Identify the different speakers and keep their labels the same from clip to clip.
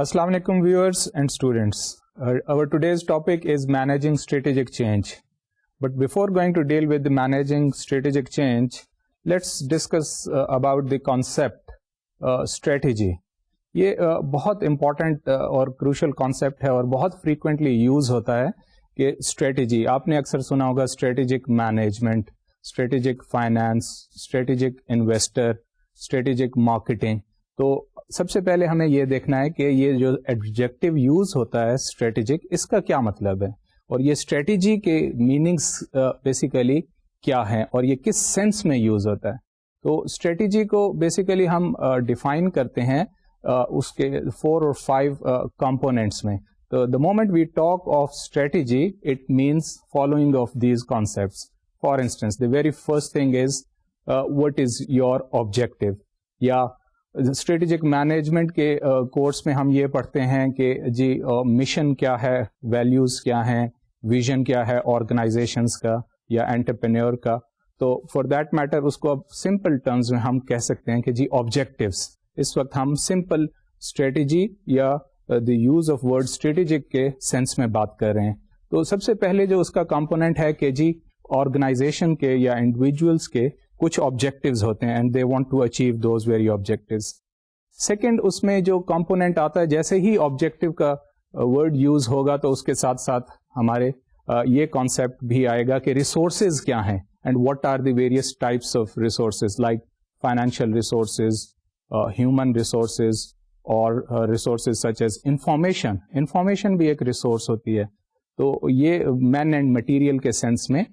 Speaker 1: Assalamu alaikum viewers and students. Our today's topic is managing strategic change. But before going to deal with the managing strategic change, let's discuss about the concept strategy. یہ بہت important اور crucial concept ہے اور بہت frequently use ہوتا ہے کہ strategy. آپ نے اکثر سنا ہوگا strategic management, strategic finance, strategic investor, strategic marketing. تو سب سے پہلے ہمیں یہ دیکھنا ہے کہ یہ جو ایڈجیکٹو یوز ہوتا ہے اسٹریٹجک, اس کا کیا مطلب ہے اور یہ اسٹریٹجی کے میننگس بیسیکلی کیا ہیں اور یہ کس سینس میں یوز ہوتا ہے. تو اسٹریٹجی کو بیسیکلی ہم ڈیفائن کرتے ہیں اس کے 4 اور 5 کمپوننٹس میں. تو the moment we talk of strategy it means following of these concepts. For instance the very first thing is what is your objective. یا اسٹریٹجک مینجمنٹ کے کورس میں ہم یہ پڑھتے ہیں کہ جی مشن کیا ہے, ویلیوز کیا ہیں, ویژن کیا ہے آرگنائزیشنس کا یا انٹرپرینور کا. تو فار دیٹ میٹر اس کو اب سمپل ٹرمز میں ہم کہہ سکتے ہیں کہ جی آبجیکٹیوز. اس وقت ہم سمپل اسٹریٹجی یا دی یوز آف ورڈ اسٹریٹجک کے سینس میں بات کر رہے ہیں. تو سب سے پہلے جو اس کا کمپوننٹ ہے کہ جی آرگنائزیشن کے یا انڈیویجولس کے کچھ آبجیکٹیوز ہوتے ہیں and they want to achieve those very objectives. Second, اس میں جو کمپوننٹ آتا ہے, جیسے ہی آبجیکٹیو کا ورڈ یوز ہوگا تو اس کے ساتھ ساتھ ہمارے یہ کانسیپٹ بھی آئے گا کہ ریسورسز کیا ہیں and what are the various types of resources like financial resources, human resources اور resources such as information. Information بھی ایک ریسورس ہوتی ہے. تو یہ مین اینڈ مٹیریل کے سینس میں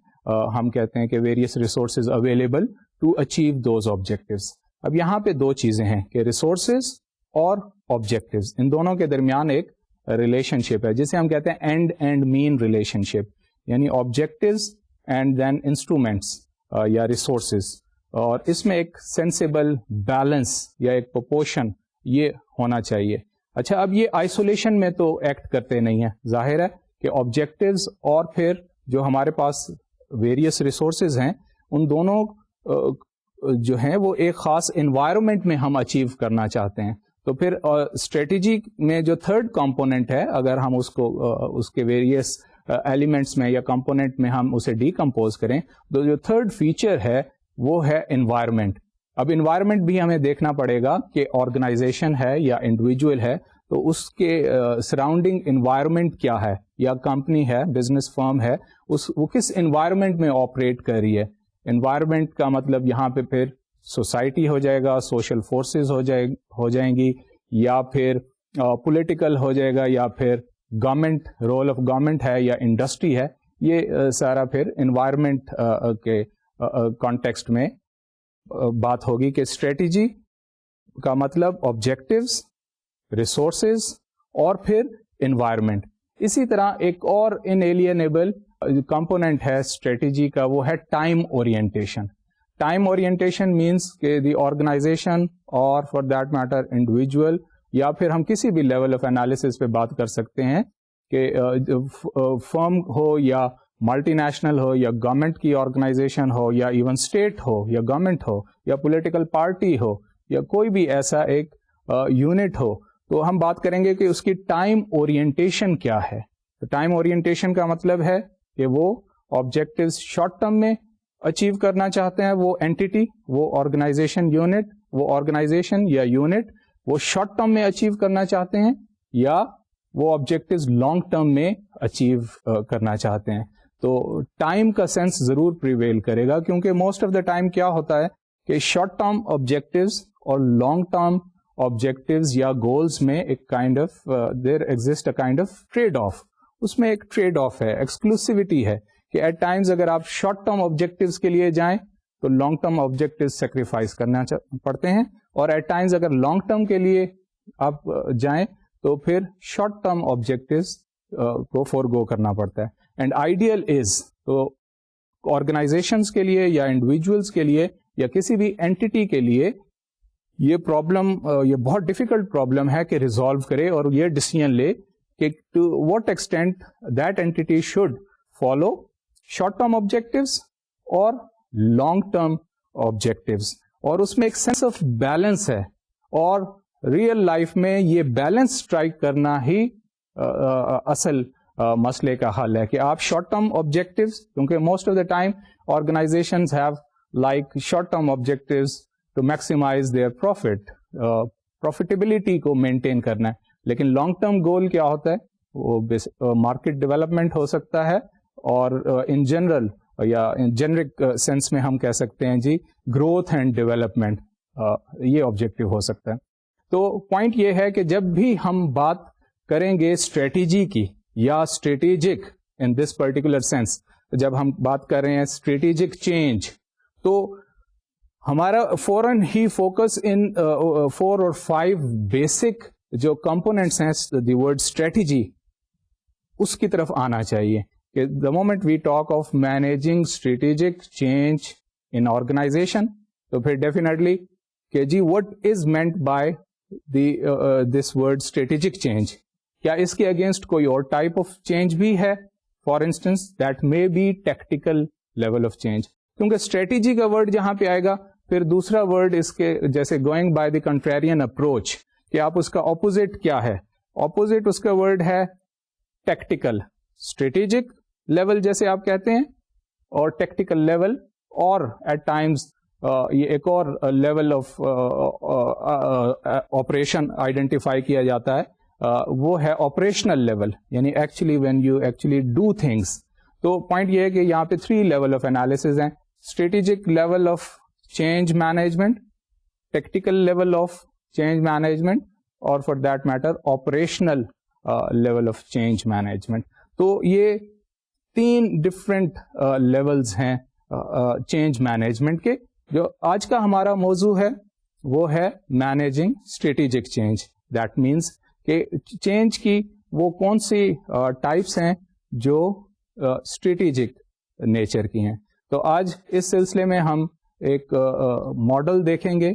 Speaker 1: ہم کہتے ہیں کہ various resources available to achieve those objectives. اب یہاں پہ دو چیزیں ہیں کہ ریسورسز اور آبجیکٹیوز, ان دونوں کے درمیان ایک ریلیشن شپ ہے جسے ہم کہتے ہیں اینڈ اینڈ مین ریلیشن شپ. یعنی آبجیکٹیوز اینڈ دین انسٹرومینٹس یا ریسورسز, اور اس میں ایک سینسیبل بیلنس یا ایک پروپورشن یہ ہونا چاہیے. اچھا, اب یہ آئسولیشن میں تو ایکٹ کرتے نہیں ہیں. ظاہر ہے کہ آبجیکٹیوز اور پھر جو ہمارے پاس ویریس ریسورسز ہیں ان دونوں جو ہیں وہ ایک خاص انوائرمنٹ میں ہم اچیو کرنا چاہتے ہیں. تو پھر اسٹریٹجی میں جو تھرڈ کمپوننٹ ہے, اگر ہم اس کو اس کے ویریس ایلیمنٹس میں یا کمپوننٹ میں ہم اسے ڈیکمپوز کریں تو جو تھرڈ فیچر ہے وہ ہے انوائرمنٹ. اب انوائرمنٹ بھی ہمیں دیکھنا پڑے گا کہ آرگنائزیشن ہے یا انڈیویجول ہے تو اس کے سراؤنڈنگ انوائرمنٹ کیا ہے, یا کمپنی ہے, بزنس فرم ہے, وہ کس انوائرمنٹ میں آپریٹ کر رہی ہے. انوائرمنٹ کا مطلب یہاں پہ پھر سوسائٹی ہو جائے گا, سوشل فورسز ہو جائیں گی, یا پھر پولیٹیکل ہو جائے گا, یا پھر گورنمنٹ, رول آف گورنمنٹ ہے یا انڈسٹری ہے. یہ سارا پھر انوائرمنٹ کے کانٹیکسٹ میں بات ہوگی کہ اسٹریٹجی کا مطلب آبجیکٹیوز, ریسورسز اور پھر انوائرمنٹ. اسی طرح ایک اور انیلینیبل کمپوننٹ ہے اسٹریٹجی کا, وہ ہے time orientation. Time orientation means کہ دی آرگنائزیشن اور فار دیٹ میٹر انڈیویجول, یا پھر ہم کسی بھی لیول آف انالیسس پہ بات کر سکتے ہیں کہ فرم ہو یا ملٹی نیشنل ہو یا گورنمنٹ کی آرگنائزیشن ہو یا ایون اسٹیٹ ہو یا گورنمنٹ ہو یا پولیٹیکل پارٹی ہو یا کوئی بھی ایسا ایک یونٹ ہو, تو ہم بات کریں گے کہ اس کی ٹائم اورینٹیشن کیا ہے. ٹائم اورینٹیشن کا مطلب ہے کہ وہ آبجیکٹیوز شارٹ ٹرم میں اچیو کرنا چاہتے ہیں, وہ اینٹی, وہ آرگنائزیشن یونٹ, وہ آرگنائزیشن یا یونٹ وہ شارٹ ٹرم میں اچیو کرنا چاہتے ہیں, یا وہ آبجیکٹیوز لانگ ٹرم میں اچیو کرنا چاہتے ہیں. تو ٹائم کا سینس ضرور پریویل کرے گا, کیونکہ موسٹ آف دا ٹائم کیا ہوتا ہے کہ شارٹ ٹرم آبجیکٹیوز اور لانگ ٹرم آبجیکٹیوز یا گولز میں ایک kind of there exist a kind of trade off. اس میں ایک ٹریڈ آف ہے, ایکسکلوسیوٹی ہے کہ ایٹ ٹائمز اگر آپ شارٹ ٹرم آبجیکٹیوز کے لیے جائیں تو لانگ ٹرم آبجیکٹیوز سیکریفائز کرنا پڑتے ہیں, اور ایٹ ٹائمز اگر لانگ ٹرم کے لیے آپ جائیں تو پھر شارٹ ٹرم آبجیکٹیوز کو فورگو کرنا پڑتا ہے. اینڈ آئیڈیل از, تو آرگنائزیشنس کے لیے یا انڈیویجولس کے لیے یا کسی بھی اینٹی کے لیے یہ پرابلم, یہ بہت ڈیفیکلٹ پرابلم ہے کہ ریزالو کرے اور یہ ڈیسیژن لے کہ to what extent that entity should follow short term objectives اور لانگ ٹرم آبجیکٹیوز. اور اس میں ایک سینس آف بیلنس ہے, اور ریئل لائف میں یہ بیلنس اسٹرائک کرنا ہی اصل مسئلے کا حل ہے کہ آپ شارٹ ٹرم آبجیکٹیوز, کیونکہ most of the time organizations have like short term objectives to maximize their profit, profitability کو مینٹین کرنا ہے, لیکن لانگ ٹرم گول کیا ہوتا ہے, وہ مارکیٹ ڈیولپمنٹ ہو سکتا ہے, اور ان جنرل یا جنرک سینس میں ہم کہہ سکتے ہیں جی گروتھ اینڈ ڈیولپمنٹ, یہ آبجیکٹو ہو سکتا ہے. تو پوائنٹ یہ ہے کہ جب بھی ہم بات کریں گے اسٹریٹجی کی یا strategic in this particular sense, جب ہم بات کر رہے ہیں اسٹریٹجک چینج, تو ہمارا فوراً ہی فوکس ان 4 اور 5 بیسک جو کمپوننٹس ہیں دی ورڈ اسٹریٹجی, اس کی طرف آنا چاہیے کہ the moment we talk of managing strategic change in organization, تو پھر ڈیفینیٹلی کہ جی what is meant by this word strategic change, کیا اس کے اگینسٹ کوئی اور ٹائپ آف چینج بھی ہے, for instance that may be tactical level of change, کیونکہ اسٹریٹجی کا ورڈ جہاں پہ آئے گا پھر دوسرا ورڈ اس کے جیسے گوئنگ بائی دی کنٹریرین اپروچ, کہ آپ اس کا اپوزٹ کیا ہے, اپوزٹ اس کا ورڈ ہے ٹیکٹیکل, اسٹریٹجک لیول جیسے آپ کہتے ہیں اور ٹیکٹیکل لیول, اور ایٹ ٹائمز یہ ایک اور لیول آف آپریشن آئیڈینٹیفائی کیا جاتا ہے, وہ ہے آپریشنل لیول, یعنی actually when you actually do things. تو پوائنٹ یہ ہے کہ یہاں پہ 3 لیول آف انالیسز ہیں, strategic level of change management, tactical level of change management, اور for that matter operational level of change management. تو یہ 3 ڈفرینٹ لیولز ہیں چینج مینجمنٹ کے. جو آج کا ہمارا موضوع ہے وہ ہے managing strategic change. That means کہ چینج کی وہ کون سی ٹائپس ہیں جو اسٹریٹجک نیچر کی ہیں. تو آج اس سلسلے میں ہم ایک ماڈل دیکھیں گے,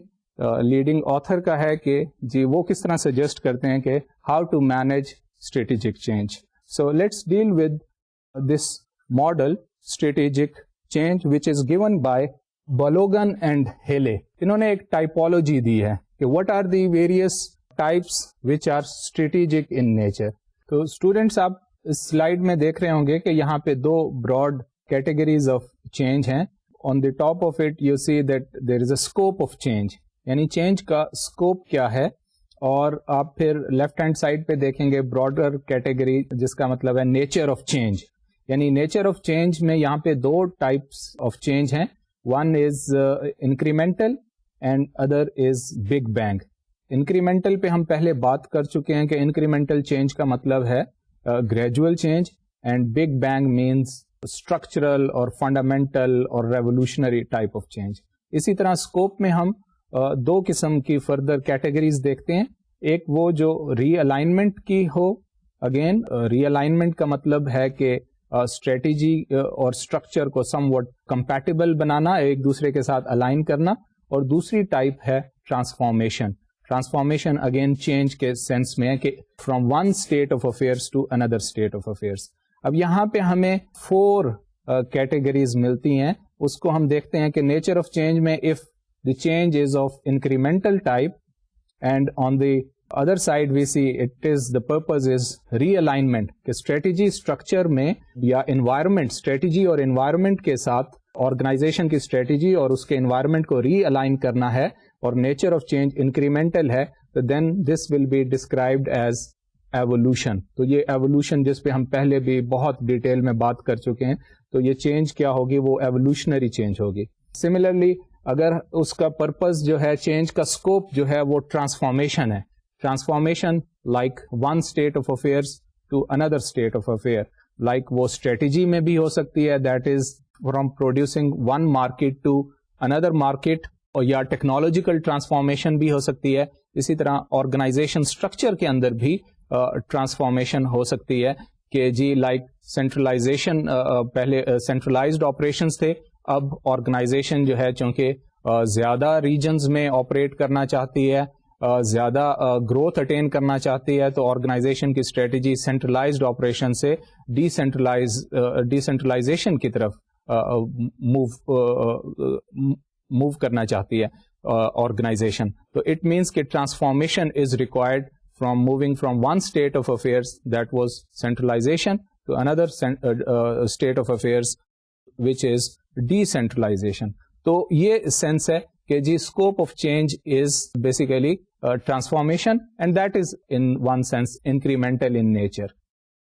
Speaker 1: لیڈنگ آتھر کا ہے کہ جی وہ کس طرح سجیسٹ کرتے ہیں کہ how to manage strategic change. So let's deal with this model strategic change which is given by Balogun and Hailey. انہوں نے ایک ٹائپولوجی دی ہے کہ what are the various types which are strategic in nature. تو students آپ اس slide میں دیکھ رہے ہوں گے کہ یہاں پہ 2 براڈ کیٹیگریز آف چینج ہیں. On the top of it you see that there is a scope of change, یعنی چینج کا اسکوپ کیا ہے, اور آپ پھر لیفٹ ہینڈ سائڈ پہ دیکھیں گے براڈر کیٹیگری جس کا مطلب ہے نیچر آف چینج. یعنی نیچر آف چینج میں یہاں پہ 2 ٹائپس آف چینج ہیں, one is incremental and other is big being. Incremental پہ ہم پہلے بات کر چکے ہیں کہ انکریمنٹل چینج کا مطلب ہے gradual change, and big bang means structural اور فنڈامنٹل اور ریولیوشنری ٹائپ آف چینج. اسی طرح اسکوپ میں ہم 2 قسم کی فردر کیٹیگریز دیکھتے ہیں. ایک وہ جو ری الائنمنٹ کی ہو, اگین ری الائنمنٹ کا مطلب ہے کہ اسٹریٹجی اور اسٹرکچر کو سم وٹ کمپیٹیبل بنانا, ایک دوسرے کے ساتھ الائن کرنا. اور دوسری ٹائپ ہے ٹرانسفارمیشن. ٹرانسفارمیشن اگین چینج کے سینس میں ہے کہ from one state of affairs to another state of affairs. اب یہاں پہ ہمیں 4 کیٹیگریز ملتی ہیں, اس کو ہم دیکھتے ہیں کہ نیچر آف چینج میں if the change is of incremental type, and on the other side we see it is the purpose is realignment, کہ اسٹریٹجی اسٹرکچر میں یا انوائرمنٹ, اسٹریٹجی اور انوائرمنٹ کے ساتھ آرگنائزیشن کی اسٹریٹجی اور اس کے انوائرمنٹ کو ری الائن کرنا ہے, اور نیچر آف چینج انکریمنٹل ہے, تو then this will be described as evolution. تو یہ ایوولوشن جس پہ ہم پہلے بھی بہت ڈیٹیل میں بات کر چکے ہیں, تو یہ چینج کیا ہوگی, وہ ایوولوشنری چینج ہوگی. سملرلی اگر اس کا پرپز جو ہے, چینج کا اسکوپ جو ہے وہ ٹرانسفارمیشن ہے, transformation like one state of affairs to another state of affair, like وہ اسٹریٹجی میں بھی ہو سکتی ہے, that is from producing one market to another market, اور یا ٹیکنالوجیکل ٹرانسفارمیشن بھی ہو سکتی ہے. اسی طرح آرگنائزیشن اسٹرکچر کے اندر بھی ٹرانسفارمیشن ہو سکتی ہے کہ جی لائک سینٹرلائزیشن, پہلے سینٹرلائزڈ آپریشنز تھے, اب آرگنائزیشن جو ہے چونکہ زیادہ ریجنز میں آپریٹ کرنا چاہتی ہے, زیادہ گروتھ اٹین کرنا چاہتی ہے, تو آرگنائزیشن کی اسٹریٹجی سینٹرلائزڈ آپریشن سے ڈیسینٹرلائزیشن کی طرف موو کرنا چاہتی ہے. organization. So it means that transformation is required from moving from one state of affairs that was centralization to another state of affairs which is decentralization. تو یہ sense ہے کہ جی scope of change is basically transformation and that is in one sense incremental in nature.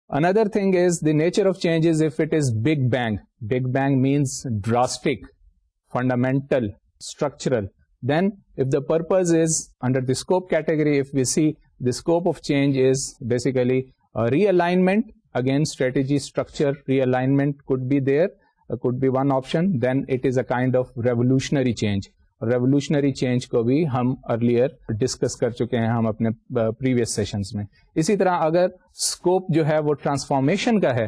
Speaker 1: Another thing is the nature of change is if it is big bang. Big bang means drastic, fundamental, structural. Then if the purpose is under the scope category, if we see the scope of change is basically a realignment. Again, strategy, structure, realignment could be there, could be one option. Then it is a kind of revolutionary change. Revolutionary change کو بھی ہم earlier discuss کر چکے ہیں ہم اپنے previous sessions میں. اسی طرح اگر اسکوپ جو ہے وہ ٹرانسفارمیشن کا ہے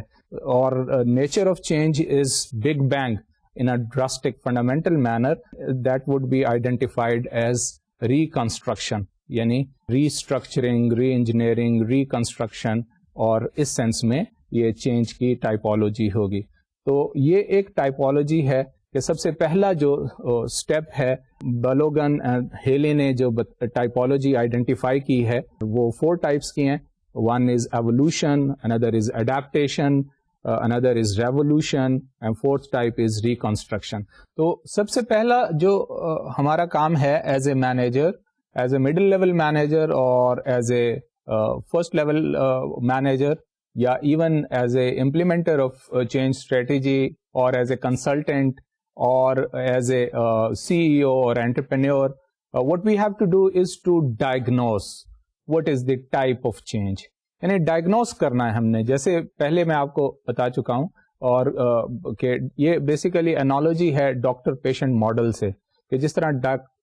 Speaker 1: اور nature of change is big bang in a drastic fundamental manner, that would be identified as reconstruction, یعنی restructuring, reengineering, reconstruction, اور اس سینس میں یہ چینج کی ٹائپولوجی ہوگی. تو یہ ایک ٹائپولوجی ہے کہ سب سے پہلا جو اسٹیپ ہے بلوگن اینڈ ہیلے نے جو ٹائپولوجی آئیڈینٹیفائی کی ہے وہ 4 ٹائپس کی ہیں. One is evolution, another is adaptation, another is revolution, and 4th type is reconstruction. تو سب سے پہلا جو ہمارا کام ہے as a manager, as a middle level manager اور as a first level manager, یا even as a implementer of change strategy, اور as a consultant, or as a CEO or entrepreneur, what we have to do is to diagnose what is the type of change. یعنی diagnose کرنا ہے ہم نے, جیسے پہلے میں آپ کو بتا چکا ہوں, اور کہ یہ بیسیکلی انالوجی ہے ڈاکٹر پیشنٹ ماڈل سے, کہ جس طرح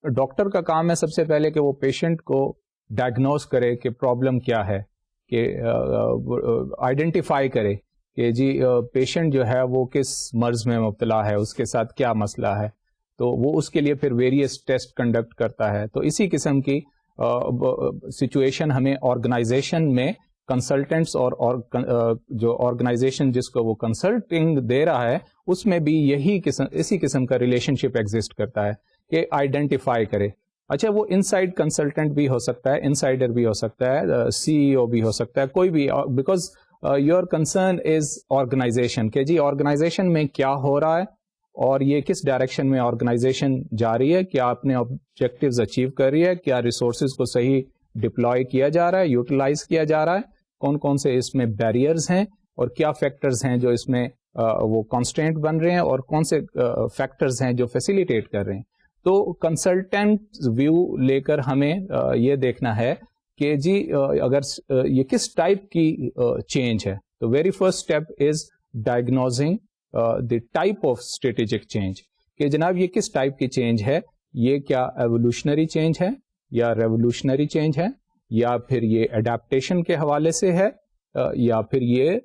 Speaker 1: ڈاکٹر کا کام ہے سب سے پہلے کہ وہ پیشنٹ کو ڈائگنوز کرے کہ پرابلم کیا ہے, کہ آئیڈینٹیفائی کرے کہ جی پیشنٹ جو ہے وہ کس مرض میں مبتلا ہے, اس کے ساتھ کیا مسئلہ ہے, تو وہ اس کے لیے پھر ویریس ٹیسٹ کنڈکٹ کرتا ہے. تو اسی قسم کی سچویشن ہمیں آرگنائزیشن میں کنسلٹنٹس اور جو آرگنائزیشن جس کو وہ کنسلٹنگ دے رہا ہے اس میں بھی اسی قسم کا ریلیشن شپ ایگزسٹ کرتا ہے کہ آئیڈینٹیفائی کرے. اچھا, وہ ان سائڈ کنسلٹنٹ بھی ہو سکتا ہے, انسائڈر بھی ہو سکتا ہے, CEO بھی ہو سکتا ہے, کوئی بھی, because your concern is organization, کہ جی آرگنائزیشن میں کیا ہو رہا ہے اور یہ کس ڈائریکشن میں آرگنائزیشن جا رہی ہے, کیا اپنے آبجیکٹیوز اچیو کر رہی ہے, کیا ریسورسز کو صحیح ڈپلوائے کیا جا رہا ہے, یوٹیلائز کیا جا رہا ہے, کون کون سے اس میں بیریئرز ہیں اور کیا فیکٹرز ہیں جو اس میں وہ کانسٹینٹ بن رہے ہیں اور کون سے فیکٹرز ہیں جو فیسیلیٹیٹ کر رہے ہیں. تو کنسلٹنٹ ویو لے کر ہمیں یہ دیکھنا ہے کہ جی اگر یہ کس ٹائپ کی چینج ہے. تو very first step is diagnosing the type of strategic change, کہ جناب یہ کس ٹائپ کی چینج ہے, یہ کیا ایوولوشنری چینج ہے یا ریوولوشنری چینج ہے, یا پھر یہ اڈیپٹیشن کے حوالے سے ہے, یا پھر یہ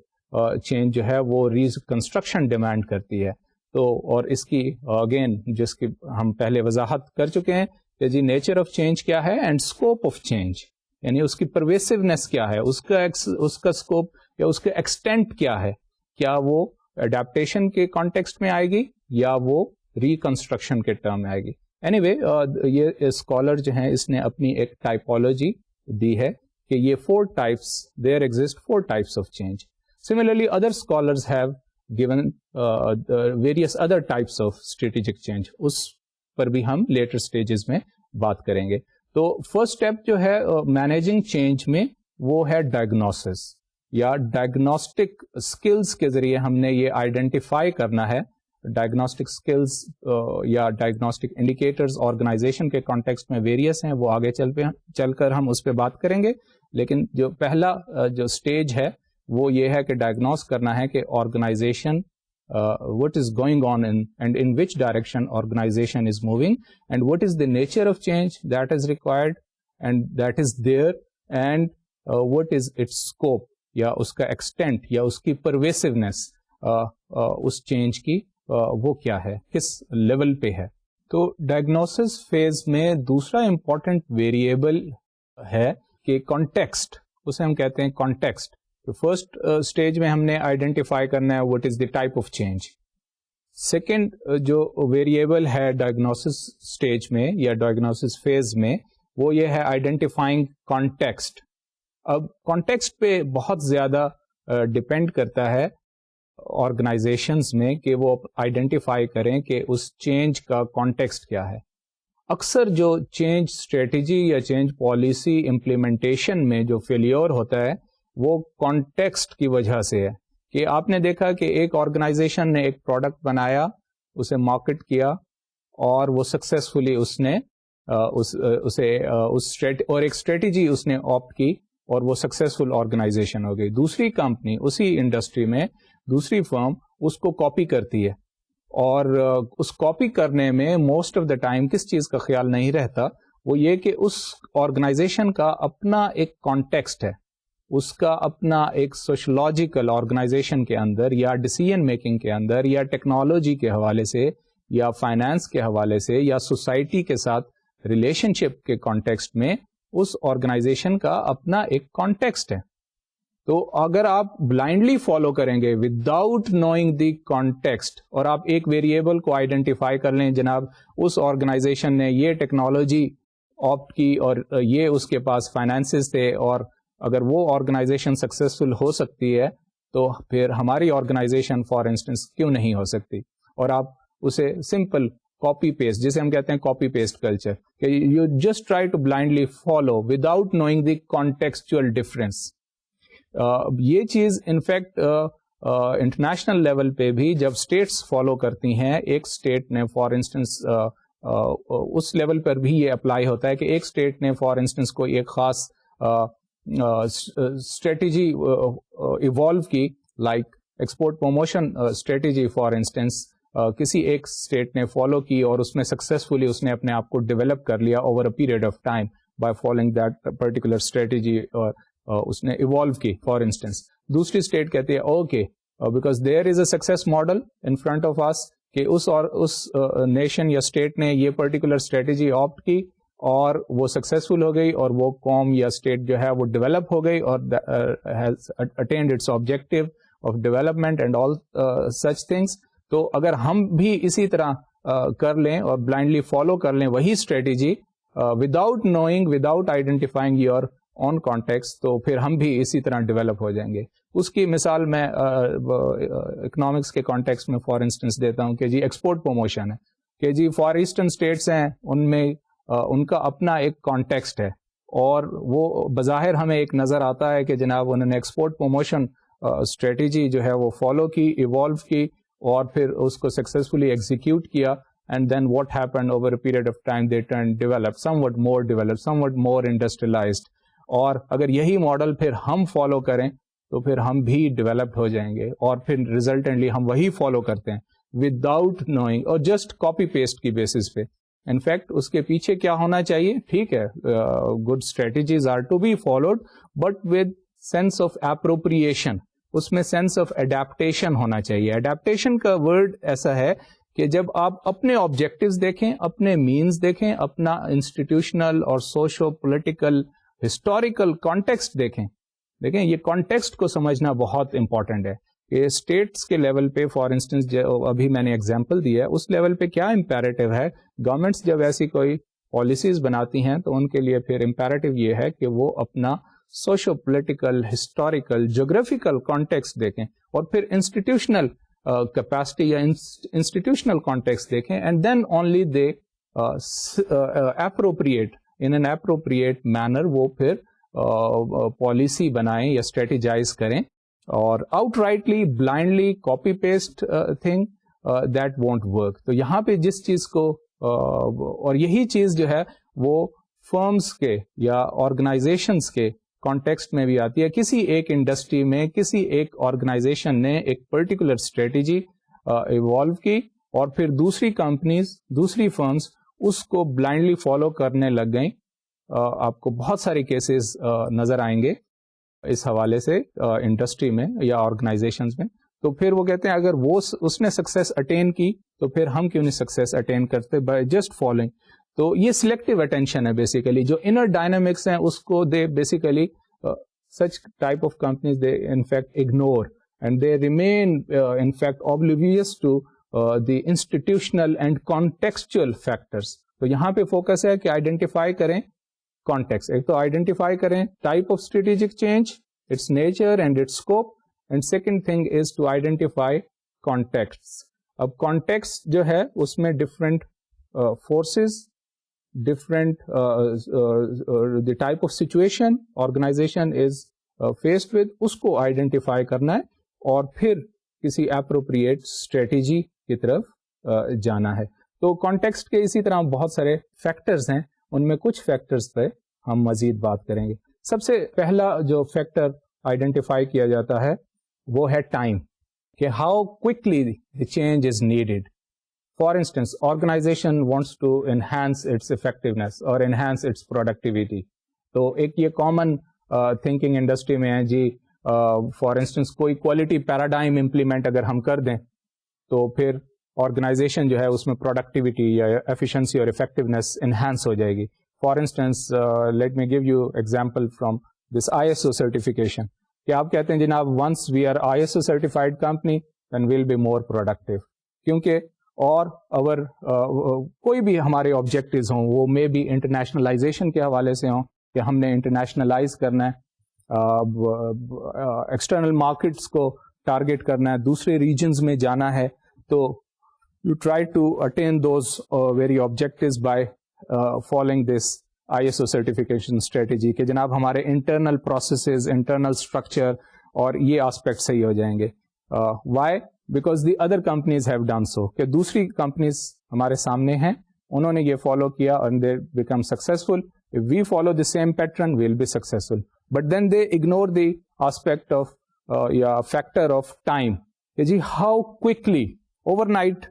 Speaker 1: چینج جو ہے وہ ریکنسٹرکشن ڈیمانڈ کرتی ہے. تو اور اس کی اگین جس کی ہم پہلے وضاحت کر چکے ہیں کہ جی نیچر آف چینج کیا ہے اینڈ اسکوپ آف چینج, یعنی اس کی پرویسونیس کیا ہے, اس کا اسکوپ یا اس کا ایکسٹینٹ کیا ہے, کیا وہ اڈیپٹیشن کے کانٹیکسٹ میں آئے گی یا وہ ریکنسٹرکشن کے ٹرم میں آئے گی. اینی وے یہ اسکالر جو ہیں اس نے اپنی ایک ٹائپولوجی دی ہے کہ یہ 4 types, there exist 4 types of change. Similarly other scholars have given various other types of strategic change, اس پر بھی ہم لیٹر اسٹیجز میں بات کریں گے. تو فرسٹ اسٹیپ جو ہے مینیجنگ چینج میں وہ ہے ڈائگنوسس, یا ڈائگنوسٹک اسکلز کے ذریعے ہم نے یہ آئیڈینٹیفائی کرنا ہے. ڈائگنوسٹک اسکلز یا ڈائگنوسٹک انڈیکیٹرز آرگنائزیشن کے کانٹیکسٹ میں ویریس ہیں, وہ آگے چل کر ہم اس پہ بات کریں گے. لیکن جو پہلا جو اسٹیج ہے وہ یہ ہے کہ ڈائگنوز کرنا ہے کہ organization what is going on and in which direction organization is moving, and what is the nature of change that is required and that is there, and what is its scope, یا اس کا extent یا اس کی pervasiveness, اس change کی وہ کیا ہے, کس level پہ ہے. تو ڈائگنوسس فیز میں دوسرا امپورٹنٹ ویریبل ہے کہ کانٹیکسٹ, اسے ہم کہتے ہیں کانٹیکسٹ. تو فرسٹ اسٹیج میں ہم نے آئیڈینٹیفائی کرنا ہے what is the type of change. Second جو ویریبل ہے ڈائگنوسس اسٹیج میں یا ڈائگنوسس فیز میں وہ یہ ہے آئیڈینٹیفائنگ کانٹیکسٹ. اب کانٹیکسٹ پہ بہت زیادہ ڈپینڈ کرتا ہے آرگنائزیشنز میں کہ وہ آئیڈینٹیفائی کریں کہ اس چینج کا کانٹیکسٹ کیا ہے. اکثر جو چینج اسٹریٹجی یا چینج پالیسی امپلیمنٹیشن میں جو فیلیور ہوتا ہے وہ کانٹیکسٹ کی وجہ سے ہے کہ آپ نے دیکھا کہ ایک آرگنائزیشن نے ایک پروڈکٹ بنایا, اسے مارکیٹ کیا اور وہ سکسیسفلی اس نے اور ایک اسٹریٹجی اس نے آپٹ کی اور وہ سکسیسفل آرگنائزیشن ہو گئی. دوسری کمپنی اسی انڈسٹری میں دوسری فرم اس کو کاپی کرتی ہے اور اس کاپی کرنے میں موسٹ آف دا ٹائم کس چیز کا خیال نہیں رہتا, وہ یہ کہ اس آرگنائزیشن کا اپنا ایک کانٹیکسٹ ہے, اس کا اپنا ایک سوشولوجیکل آرگنائزیشن کے اندر یا ڈیسیژن میکنگ کے اندر یا ٹیکنالوجی کے حوالے سے یا فائنانس کے حوالے سے یا سوسائٹی کے ساتھ ریلیشن شپ کے کانٹیکسٹ میں اس آرگنائزیشن کا اپنا ایک کانٹیکسٹ ہے. تو اگر آپ بلائنڈلی فالو کریں گے وداؤٹ نوئنگ دی کانٹیکسٹ اور آپ ایک ویریبل کو آئیڈینٹیفائی کر لیں, جناب اس آرگنائزیشن نے یہ ٹیکنالوجی آپٹ کی اور یہ اس کے پاس فائنانسز تھے اور اگر وہ آرگنائزیشن سکسیسفل ہو سکتی ہے تو پھر ہماری آرگنائزیشن فار انسٹنس کیوں نہیں ہو سکتی, اور آپ اسے سمپل کاپی پیسٹ جسے ہم کہتے ہیں کاپی پیسٹ کلچر کہ you just try to blindly follow without knowing the contextual difference. یہ چیز انفیکٹ انٹرنیشنل لیول پہ بھی جب اسٹیٹس فالو کرتی ہیں, ایک اسٹیٹ نے فار انسٹنس اس لیول پر بھی یہ اپلائی ہوتا ہے کہ ایک اسٹیٹ نے فار انسٹنس کوئی ایک خاص اسٹریٹجی ایوالو کی, like export promotion strategy for instance کسی ایک اسٹیٹ نے فالو کی اور اس میں سکسیسفلی اس نے اپنے آپ کو ڈیولپ کر لیا over a period of time by following that particular strategy, اور اس نے ایوالو کی فار انسٹنس. دوسری اسٹیٹ کہتی ہے okay because there is a success model in front of us کہ اس نیشن یا اسٹیٹ نے یہ پرٹیکولر اسٹریٹجی آپٹ کی اور وہ سکسیسفل ہو گئی اور وہ قوم یا اسٹیٹ جو ہے وہ ڈیولپ ہو گئی اور has attained its objective of development and all such things. تو اگر ہم بھی اسی طرح کر لیں اور بلائنڈلی فالو کر لیں وہی strategy without knowing without identifying your on context, تو پھر ہم بھی اسی طرح ڈیولپ ہو جائیں گے. اس کی مثال میں اکنامکس کے کانٹیکسٹ میں فار انسٹنس دیتا ہوں کہ جی ایکسپورٹ پروموشن ہے کہ جی فار ایسٹرن اسٹیٹس ہیں, ان میں ان کا اپنا ایک کانٹیکسٹ ہے اور وہ بظاہر ہمیں ایک نظر آتا ہے کہ جناب انہوں نے ایکسپورٹ پروموشن اسٹریٹجی جو ہے وہ فالو کی, ایوالو کی اور پھر اس کو سکسیسفلی ایگزیکیوٹ کیا, and then what happened over a period of time they turned developed, somewhat more industrialized. اور اگر یہی ماڈل پھر ہم فالو کریں تو پھر ہم بھی ڈیولپڈ ہو جائیں گے اور پھر ریزلٹنٹلی ہم وہی فالو کرتے ہیں وداؤٹ نوئنگ اور جسٹ کاپی پیسٹ کی بیسس پہ. انفیکٹ اس کے پیچھے کیا ہونا چاہیے, ٹھیک ہے good strategies are to be followed but with sense of appropriation, اس میں سینس آف اڈیپٹیشن ہونا چاہیے. اڈیپٹیشن کا ورڈ ایسا ہے کہ جب آپ اپنے آبجیکٹیوز دیکھیں, اپنے مینز دیکھیں, اپنا انسٹیٹیوشنل اور سوشو پولیٹیکل ہسٹوریکل کانٹیکسٹ دیکھیں یہ کانٹیکسٹ کو سمجھنا بہت امپورٹنٹ ہے کہ اسٹیٹس کے لیول پہ فار انسٹنس جو ابھی میں نے ایگزامپل دی ہے اس لیول پہ کیا امپیریٹو ہے. گورنمنٹس جب ایسی کوئی پالیسیز بناتی ہیں تو ان کے لیے پھر امپیریٹو یہ ہے کہ وہ اپنا socio political historical geographical context دیکھیں اور پھر انسٹیٹیوشنل کیپیسٹی یا انسٹیٹیوشنل کانٹیکسٹ دیکھیں and then only they appropriate in an appropriate manner وہ پھر پالیسی بنائیں یا اسٹریٹجائز کریں. اور outrightly blindly copy paste thing that won't work. تو یہاں پہ جس چیز کو اور یہی چیز جو ہے وہ فرمز کے یا آرگنائزیشنس کے کانٹیکسٹ میں بھی آتی ہے. کسی ایک انڈسٹری میں کسی ایک آرگنائزیشن نے ایک پرٹیکولر اسٹریٹجی ایوالو کی اور پھر دوسری کمپنیز دوسری فرمز اس کو بلائنڈلی فالو کرنے لگ گئیں. آپ کو بہت سارے کیسز نظر آئیں گے اس حوالے سے انڈسٹری میں یا آرگنائزیشنز میں. تو پھر وہ کہتے ہیں اگر وہ اس نے سکسیس اٹین کی تو پھر ہم کیوں نہیں سکسیس اٹین کرتے بائی جسٹ فالوئنگ. تو یہ سلیکٹو اٹینشن ہے بیسیکلی. جو انر ڈائنامکس ہیں اس کو they basically such type of companies they in fact ignore and they remain in fact oblivious to the institutional and contextual factors. تو یہاں پہ فوکس ہے کہ آئیڈینٹیفائی کریں کانٹیکس. ایک تو آئیڈینٹیفائی کریں type of strategic change, its nature and its scope, and second thing is to identify context. اب کانٹیکسٹ جو ہے اس میں different forces, different the type of situation organization is faced with, اس کو آئیڈینٹیفائی کرنا ہے اور پھر کسی اپروپریٹ اسٹریٹجی کی طرف جانا ہے. تو کانٹیکسٹ کے اسی طرح بہت سارے فیکٹرز ہیں, ان میں کچھ فیکٹرز پہ ہم مزید بات کریں گے. سب سے پہلا جو فیکٹر آئیڈینٹیفائی کیا جاتا ہے وہ ہے ٹائم, کہ how quickly the change is needed. For instance, organization wants to enhance its effectiveness اور انہینس اٹس پروڈکٹیوٹی. تو ایک یہ کامن تھنکنگ انڈسٹری میں ہے جی, فار انسٹنس کوئی کوالٹی پیراڈائم امپلیمنٹ اگر ہم کر دیں تو پھر آرگنائزیشن جو ہے اس میں پروڈکٹیوٹی یا ایفیشنسی اور افیکٹونیس انہینس ہو جائے گی. For instance let me give you example from this ISO certification, کہ آپ کہتے ہیں جناب once we are ISO certified company then we'll be more productive, کیونکہ اور کوئی بھی ہمارے آبجیکٹیوز ہوں وہ مے بی انٹرنیشنلائزیشن کے حوالے سے ہوں کہ ہم نے انٹرنیشنلائز کرنا ہے, ایکسٹرنل مارکیٹس کو ٹارگیٹ کرنا ہے, دوسرے ریجنز میں جانا ہے, تو you try to attain those very objectives by following this ISO certification strategy, کہ جناب ہمارے انٹرنل پروسیسز, انٹرنل اسٹرکچر اور یہ آسپیکٹ صحیح ہو جائیں گے. Why? Because the other companies have done so, کہ دوسری کمپنیز ہمارے سامنے ہیں, انہوں نے یہ فالو کیا and they become successful. If we follow the same pattern, we'll be successful. But then they ignore the aspect of factor of time. G how quickly overnight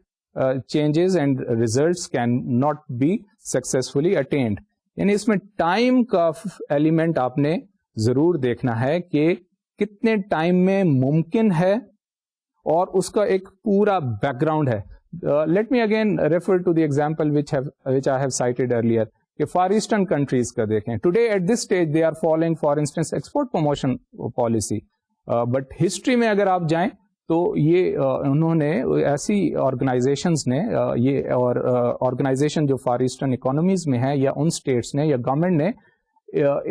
Speaker 1: changes and results can not be successfully attained. یعنی اس میں time کا element آپ نے ضرور دیکھنا ہے کہ کتنے ٹائم میں ممکن ہے, اور اس کا ایک پورا بیک گراؤنڈ ہے. Let me again refer to the example which I have cited earlier, کہ فار ایسٹرن کنٹریز کا دیکھیں. Today at this stage they are following for instance export promotion policy, but history میں اگر آپ جائیں تو یہ انہوں نے ایسی آرگنائزیشنز نے یہ اور آرگنائزیشن جو فار ایسٹرن اکانومیز میں ہے یا ان اسٹیٹس نے یا گورنمنٹ نے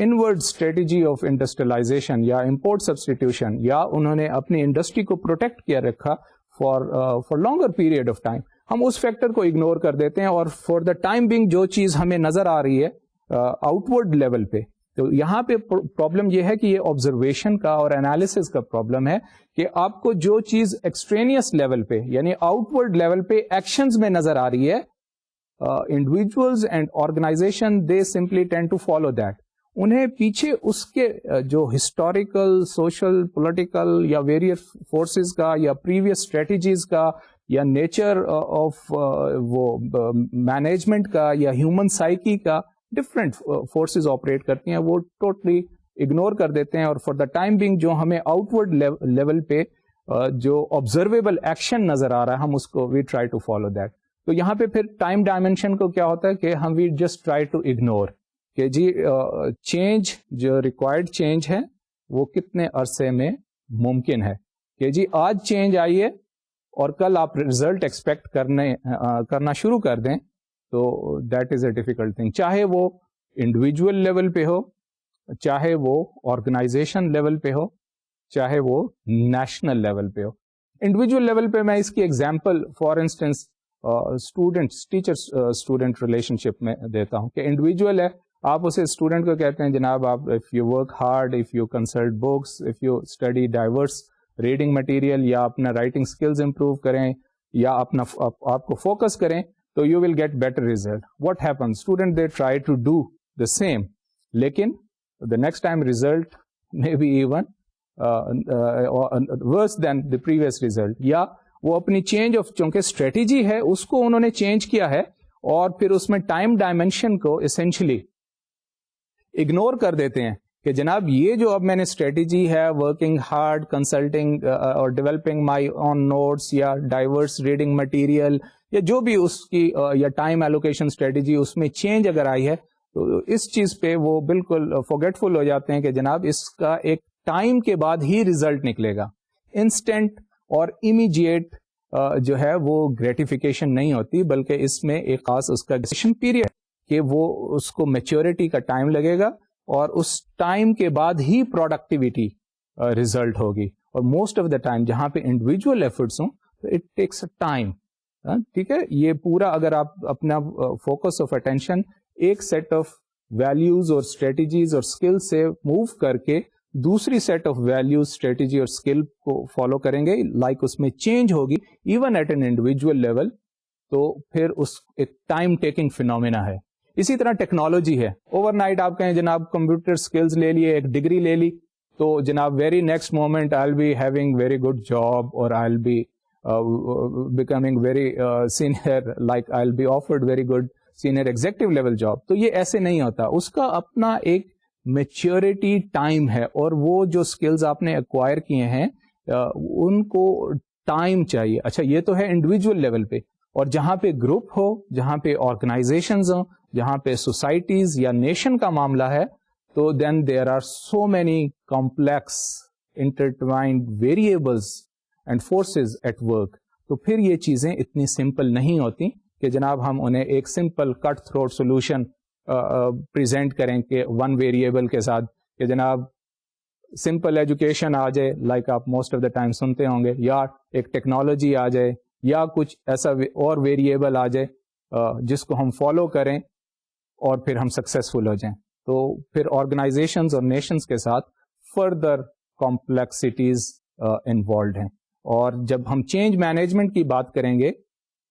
Speaker 1: انورڈ اسٹریٹجی آف انڈسٹریلائزیشن یا امپورٹ سبسٹیٹیوشن, یا انہوں نے اپنی انڈسٹری کو پروٹیکٹ کیا رکھا for longer period of time. ہم اس فیکٹر کو اگنور کر دیتے ہیں اور فار دا ٹائم بینگ جو چیز ہمیں نظر آ رہی ہے آؤٹ ورڈ لیول پہ, تو یہاں پہ پرابلم یہ ہے کہ یہ آبزرویشن کا اور انالیسس کا پرابلم ہے کہ آپ کو جو چیز ایکسٹرینیس لیول پہ یعنی آؤٹ ورڈ لیول پہ ایکشنز میں نظر آ رہی ہے, individuals and organization they simply tend to follow that. انہیں پیچھے اس کے جو ہسٹوریکل, سوشل, پولیٹیکل یا ویریس فورسز کا یا پریویس اسٹریٹجیز کا یا نیچر آف وہ مینجمنٹ کا یا ہیومن سائیکی کا ڈفرینٹ فورسز آپریٹ کرتی ہیں, وہ ٹوٹلی اگنور کر دیتے ہیں, اور فار دا ٹائم بینگ جو ہمیں آؤٹ ورڈ لیول پہ جو آبزرویبل ایکشن نظر آ رہا ہے ہم اس کو we try to follow that. تو یہاں پہ پھر ٹائم ڈائمینشن کو کیا ہوتا ہے کہ ہم we just try to ignore کہ جی چینج جو ریکوائرڈ چینج ہے وہ کتنے عرصے میں ممکن ہے, کہ جی آج چینج آئی ہے اور کل آپ ریزلٹ ایکسپیکٹ کرنا شروع کر دیں, تو that is a difficult thing, چاہے وہ انڈیویجول لیول پہ ہو, چاہے وہ آرگنائزیشن لیول پہ ہو, چاہے وہ نیشنل لیول پہ ہو. انڈیویجول لیول پہ میں اس کی example for instance students teacher student relationship میں دیتا ہوں کہ انڈیویجول ہے, آپ اسے اسٹوڈنٹ کو کہتے ہیں جناب آپ if you work hard, if you consult books, if you study diverse reading material, یا اپنا رائٹنگ اسکلز امپروو کریں یا اپنا آپ کو فوکس کریں تو you will get better result. What happen, student they try to do the same, لیکن the next time result may be even worse than the previous result, یا وہ اپنی چینج آف چونکہ اسٹریٹجی ہے اس کو انہوں نے چینج کیا ہے اور پھر اس میں ٹائم ڈائمینشن کو اسینشلی اگنور کر دیتے ہیں کہ جناب یہ جو اب میں نے اسٹریٹجی ہے ورکنگ ہارڈ, کنسلٹنگ اور ڈیولپنگ مائی آن نوٹس یا ڈائیورس ریڈنگ مٹیریل یا جو بھی اس کی یا ٹائم ایلوکیشن اسٹریٹجی اس میں چینج اگر آئی ہے, تو اس چیز پہ وہ بالکل فورگیٹفل ہو جاتے ہیں کہ جناب اس کا ایک ٹائم کے بعد ہی ریزلٹ نکلے گا. انسٹنٹ اور امیڈیٹ جو ہے وہ گریٹیفیکیشن نہیں ہوتی، بلکہ اس میں ایک خاص اس کا ڈیسیشن پیریڈ کہ وہ اس کو میچورٹی کا ٹائم لگے گا اور اس ٹائم کے بعد ہی پروڈکٹیوٹی ریزلٹ ہوگی. اور موسٹ آف دا ٹائم جہاں پہ انڈیویجول ایفرٹس ہوں تو اٹ ٹیکس ٹائم. ٹھیک ہے، یہ پورا اگر آپ اپنا فوکس آف اٹینشن ایک سیٹ آف ویلیوز اور اسٹریٹجیز اور اسکل سے موو کر کے دوسری سیٹ آف ویلیوز، اسٹریٹجی اور اسکل کو فالو کریں گے، لائک اس میں چینج ہوگی even at an individual level, تو پھر اس ایک ٹائم ٹیکنگ فینومینا ہے. اسی طرح ٹیکنالوجی ہے. اوور نائٹ آپ کہیں جناب کمپیوٹر اسکلز لے لیے، ایک ڈگری لے لی، تو جناب very next moment I will be having very good job اور I will be becoming very senior, like I'll be offered very good senior executive level job. تو یہ ایسے نہیں ہوتا، اس کا اپنا ایک میچورٹی ٹائم ہے، اور وہ جو اسکلز آپ نے ایکوائر کیے ہیں ان کو ٹائم چاہیے. اچھا، یہ تو ہے انڈیویجول لیول پہ. اور جہاں پہ گروپ ہو، جہاں پہ آرگنائزیشنز ہوں، جہاں پہ سوسائٹیز یا نیشن کا معاملہ ہے، تو then there are so many complex intertwined variables and forces at work. تو پھر یہ چیزیں اتنی سمپل نہیں ہوتی کہ جناب ہم انہیں ایک simple cut throat solution present کریں کہ ون ویریبل کے ساتھ کہ جناب سمپل ایجوکیشن آ جائے، لائک آپ موسٹ آف دا ٹائم سنتے ہوں گے، یا ایک ٹیکنالوجی آ جائے، یا کچھ ایسا اور ویریبل آ جائے جس کو ہم فالو کریں اور پھر ہم سکسیزفل ہو جائیں. تو پھر آرگنائزیشنز اور نیشنز کے ساتھ فردر کمپلیکسٹیز انوالوڈ ہیں. اور جب ہم چینج مینجمنٹ کی بات کریں گے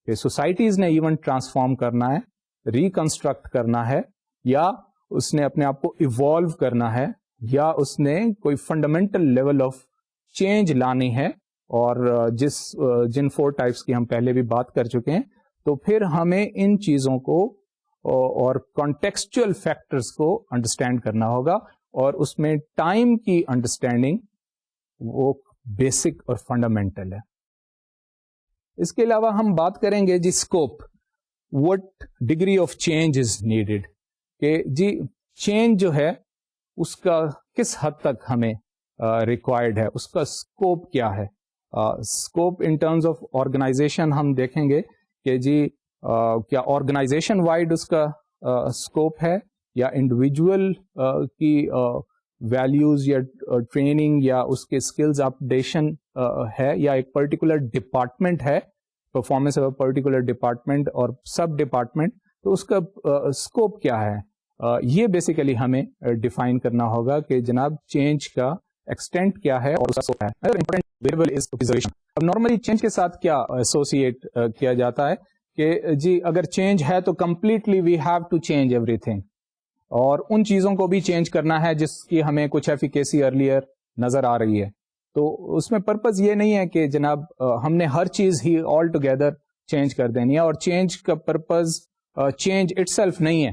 Speaker 1: کہ سوسائٹیز نے ایون ٹرانسفارم کرنا ہے، ریکنسٹرکٹ کرنا ہے، یا اس نے اپنے آپ کو ایوالو کرنا ہے، یا اس نے کوئی فنڈامنٹل لیول آف چینج لانی ہے، اور جن 4 ٹائپس کی ہم پہلے بھی بات کر چکے ہیں، تو پھر ہمیں ان چیزوں کو اور کانٹیکسچل فیکٹرز کو انڈرسٹینڈ کرنا ہوگا، اور اس میں ٹائم کی انڈرسٹینڈنگ وہ بیسک اور فنڈامنٹل ہے. اس کے علاوہ ہم بات کریں گے جی scope, what degree of change is needed, کہ جی چینج جو ہے اس کا کس حد تک ہمیں ریکوائرڈ ہے، اس کا اسکوپ کیا ہے. Scope in terms of organization ہم دیکھیں گے کہ جی کیا آرگنائزیشن وائڈ اس کا اسکوپ ہے، یا انڈیویجول کی ویلیوز یا ٹریننگ یا اس کے اسکلز اپڈیشن ہے، یا ایک پرٹیکولر ڈپارٹمنٹ ہے، performance of a particular department اور سب ڈپارٹمنٹ، تو اس کا اسکوپ کیا ہے. یہ بیسیکلی ہمیں ڈیفائن کرنا ہوگا کہ جناب چینج کا ایکسٹینٹ کیا ہے اور اس کا اسکوپ ہے. Important variable is observation. اب نارملی چینج کے ساتھ کیا ایسوسیٹ کیا جاتا ہے کہ جی اگر چینج ہے تو completely we have to change everything, اور ان چیزوں کو بھی چینج کرنا ہے جس کی ہمیں کچھ ایفیکیسی ارلیئر نظر آ رہی ہے. تو اس میں پرپز یہ نہیں ہے کہ جناب ہم نے ہر چیز ہی آل ٹوگیدر چینج کر دینی ہے، اور چینج کا پرپز چینج اٹ سیلف نہیں ہے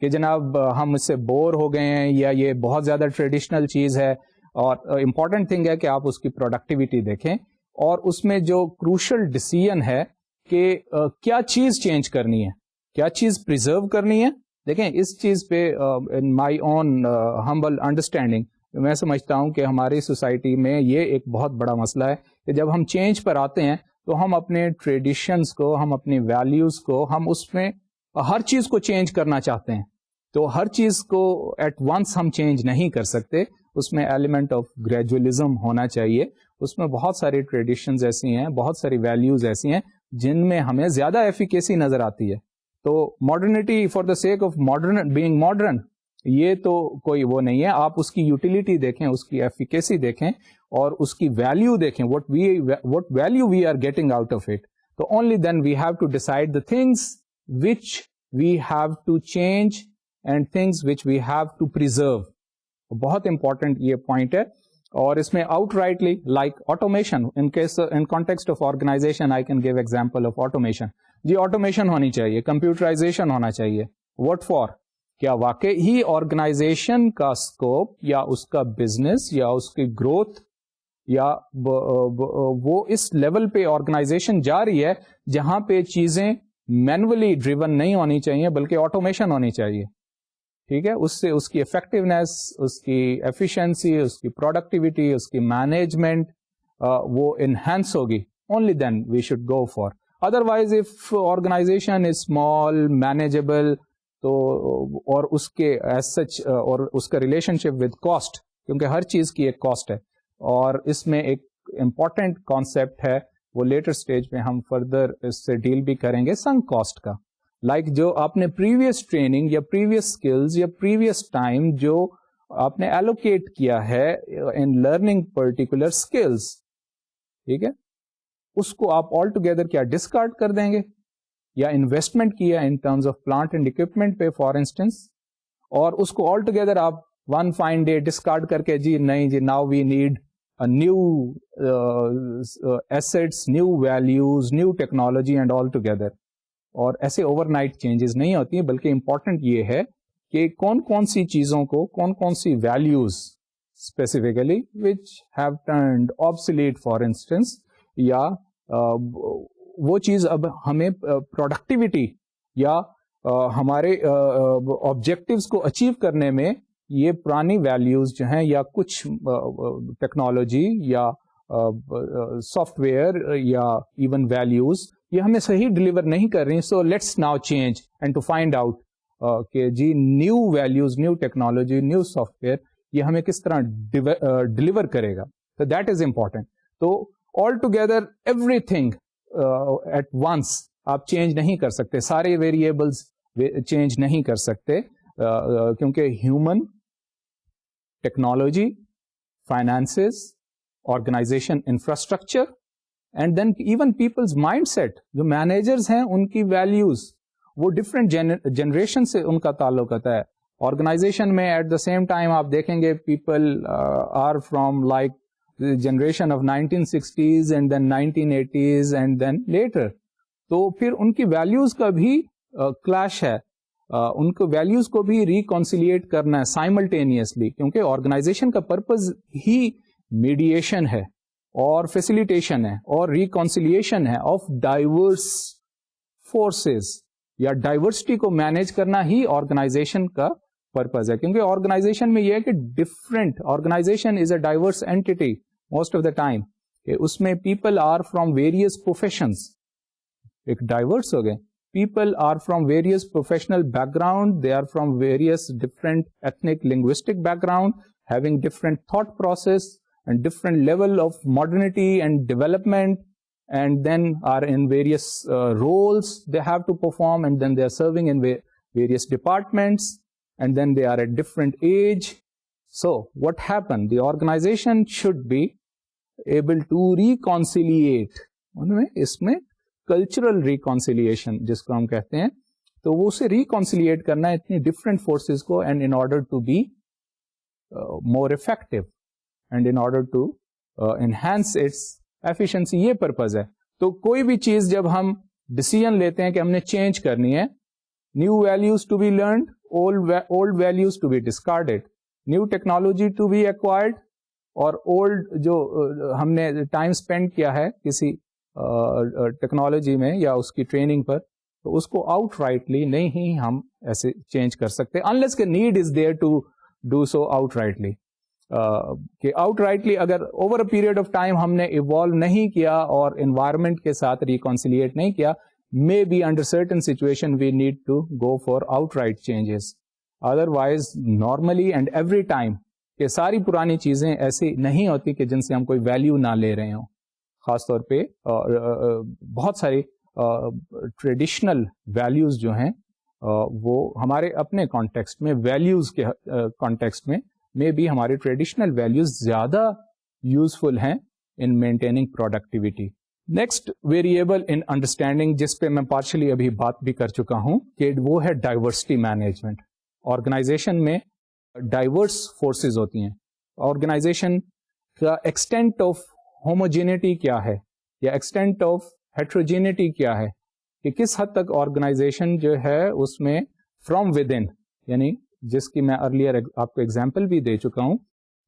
Speaker 1: کہ جناب ہم اس سے بور ہو گئے ہیں یا یہ بہت زیادہ ٹریڈیشنل چیز ہے. اور امپورٹنٹ تھنگ ہے کہ آپ اس کی پروڈکٹیوٹی دیکھیں، اور اس میں جو کروشل ڈیسیژن ہے کہ کیا چیز چینج کرنی ہے، کیا چیز پریزرو کرنی ہے. دیکھیں اس چیز پہ ان مائی اون ہمبل انڈرسٹینڈنگ میں سمجھتا ہوں کہ ہماری سوسائٹی میں یہ ایک بہت بڑا مسئلہ ہے کہ جب ہم چینج پر آتے ہیں تو ہم اپنے ٹریڈیشنز کو، ہم اپنی ویلیوز کو، ہم اس میں ہر چیز کو چینج کرنا چاہتے ہیں. تو ہر چیز کو ایٹ ونس ہم چینج نہیں کر سکتے، اس میں ایلیمنٹ آف گریجولیزم ہونا چاہیے. اس میں بہت ساری ٹریڈیشنز ایسی ہیں، بہت ساری ویلیوز ایسی ہیں جن میں ہمیں زیادہ ایفیکیسی نظر آتی ہے. تو modernity for the sake of modern being modern, یہ تو کوئی وہ نہیں ہے. آپ اس کی یوٹیلیٹی دیکھیں، اس کی ایفیکیسی دیکھیں، اور اس کی ویلیو دیکھیں، what value we are getting out of it. So only then we have to decide the things which we have to change and things which we have to preserve. بہت important یہ point ہے. اور اس میں outrightly like automation, in context of organisation I can give example of automation. جی automation ہونی چاہیے، computerisation ہونا چاہیے. What for? کیا واقعی ہی آرگنائزیشن کا اسکوپ یا اس کا بزنس یا اس کی گروتھ یا وہ اس لیول پہ آرگنائزیشن جا رہی ہے جہاں پہ چیزیں مینولی ڈریون نہیں ہونی چاہیے بلکہ آٹومیشن ہونی چاہیے. ٹھیک ہے، اس سے اس کی افیکٹونیس، اس کی ایفیشنسی، اس کی پروڈکٹیوٹی، اس کی مینجمنٹ وہ انہینس ہوگی. only then we should go for. Otherwise, if organization is small, manageable, تو اور اس کے ایز سچ اور اس کا ریلیشن شپ ود کاسٹ, کیونکہ ہر چیز کی ایک کاسٹ ہے, اور اس میں ایک امپورٹنٹ کانسیپٹ ہے, وہ لیٹر اسٹیج پہ ہم فردر اس سے ڈیل بھی کریں گے, سنک کاسٹ کا. لائک جو آپ نے پریویس ٹریننگ یا پریویس اسکلز یا پریویس ٹائم جو آپ نے ایلوکیٹ کیا ہے ان لرننگ پرٹیکولر اسکلز, ٹھیک ہے, اس کو آپ آل ٹوگیدر کیا ڈسکارڈ کر دیں گے, یا انویسٹمنٹ کیا in terms of plant and equipment پہ فار انسٹنس, اور اس کو آل ٹوگیدر آپ ون فائن ڈے ڈسکارڈ کر کے جی نہیں جی now we need new assets, new values, new technology and all together. اور ایسے اوور نائٹ چینجز نہیں ہوتی ہیں, بلکہ امپورٹنٹ یہ ہے کہ کون کون سی چیزوں کو, کون کون سی values specifically which have turned obsolete for instance, یا وہ چیز اب ہمیں پروڈکٹیوٹی یا ہمارے آبجیکٹیوز کو اچیو کرنے میں یہ پرانی ویلیوز جو ہیں یا کچھ ٹیکنالوجی یا سافٹ ویئر یا ایون ویلیوز یہ ہمیں صحیح ڈلیور نہیں کر رہی. So let's now change and to find out کہ جی new values, new technology, new software یہ ہمیں کس طرح ڈلیور کرے گا. تو دیٹ از امپورٹنٹ. تو all together everything at once آپ چینج نہیں کر سکتے, سارے ویریبلز چینج نہیں کر سکتے, کیونکہ human, technology, finances, organization infrastructure, and then even peoples mind set, جو مینیجرز ہیں ان کی ویلیوز وہ ڈفرینٹ جنریشن سے ان کا تعلق ہوتا ہے. آرگنائزیشن میں ایٹ دا سیم ٹائم آپ دیکھیں گے people are from like generation of 1960s and then 1980s and then later. تو پھر ان کی ویلیوز کا بھی کلیش ہے, ان کو ویلیوز کو بھی ریکانسیلیٹ کرنا ہے سائملٹینیسلی, کیونکہ آرگنائزیشن کا پرپز ہی میڈیشن ہے اور فیسیلیٹیشن ہے اور ریکانسیلیشن ہے آف ڈائیورس فورسز, یا ڈائیورسٹی کو مینیج کرنا ہی آرگنائزیشن کا پرپز ہے. کیونکہ آرگنائزیشن میں یہ ہے کہ different organization is a diverse entity most of the time, کہ اس میں people are from various professions, ایک ڈائیورس ہو گئے, people are from various professional background, they are from various different ethnic linguistic background, having different thought process and different level of modernity and development, and then are in various roles they have to perform, and then they are serving in various departments, and then they are at different age. So what happened? The organization should be able to reconciliate, اس میں cultural reconciliation جس کو ہم کہتے ہیں, تو وہ اسے reconciliate کرنا ہے اتنی different forces کو, and in order to be more effective and in order to enhance its efficiency, یہ پرپز ہے. تو کوئی بھی چیز جب ہم ڈیسیژن لیتے ہیں کہ ہم نے چینج کرنی ہے, new values to be learned, old values to be discarded, new technology to be acquired, اور اولڈ جو ہم نے ٹائم اسپینڈ کیا ہے کسی ٹیکنالوجی میں یا اس کی ٹریننگ پر, تو اس کو آؤٹ رائٹلی نہیں ہم ایسے چینج کر سکتے, unless کہ need is there to do so outrightly. کہ آؤٹ رائٹلی اگر over a period of time ہم نے ایوالو نہیں کیا اور انوائرمنٹ کے ساتھ ریکانسیلیٹ نہیں کیا, may be under certain situation we need to go for outright changes. Otherwise normally and every time کہ ساری پرانی چیزیں ایسی نہیں ہوتی کہ جن سے ہم کوئی ویلیو نہ لے رہے ہوں. خاص طور پہ بہت ساری ٹریڈیشنل ویلیوز جو ہیں وہ ہمارے اپنے کانٹیکسٹ میں, ویلیوز کے کانٹیکسٹ میں میں بھی ہمارے ٹریڈیشنل ویلیوز زیادہ یوزفل ہیں in maintaining productivity. Next variable in understanding جس پہ میں پارشلی ابھی بات بھی کر چکا ہوں کہ وہ ہے ڈائیورسٹی مینجمنٹ. آرگنائزیشن میں ڈائیورس فورسز ہوتی ہیں. آرگنائزیشن کا ایکسٹینٹ آف ہوموجینٹی کیا ہے یا ایکسٹینٹ آف ہیٹروجینٹی کیا ہے, کہ کس حد تک آرگنائزیشن جو ہے اس میں فرام ود ان, یعنی جس کی میں ارلیئر آپ کو ایگزامپل بھی دے چکا ہوں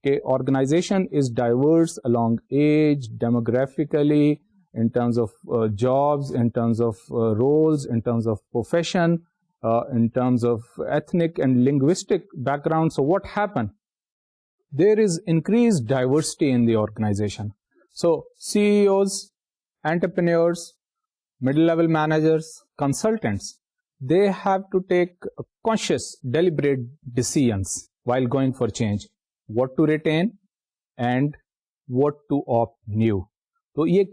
Speaker 1: کہ organization is diverse along age, demographically, in terms of jobs, in terms of roles, in terms of profession, in terms of ethnic and linguistic background. So what happened? There is increased diversity in the organization. So CEOs entrepreneurs, middle-level managers, consultants, they have to take conscious, deliberate decisions while going for change. What to retain and what to opt new. تو یہ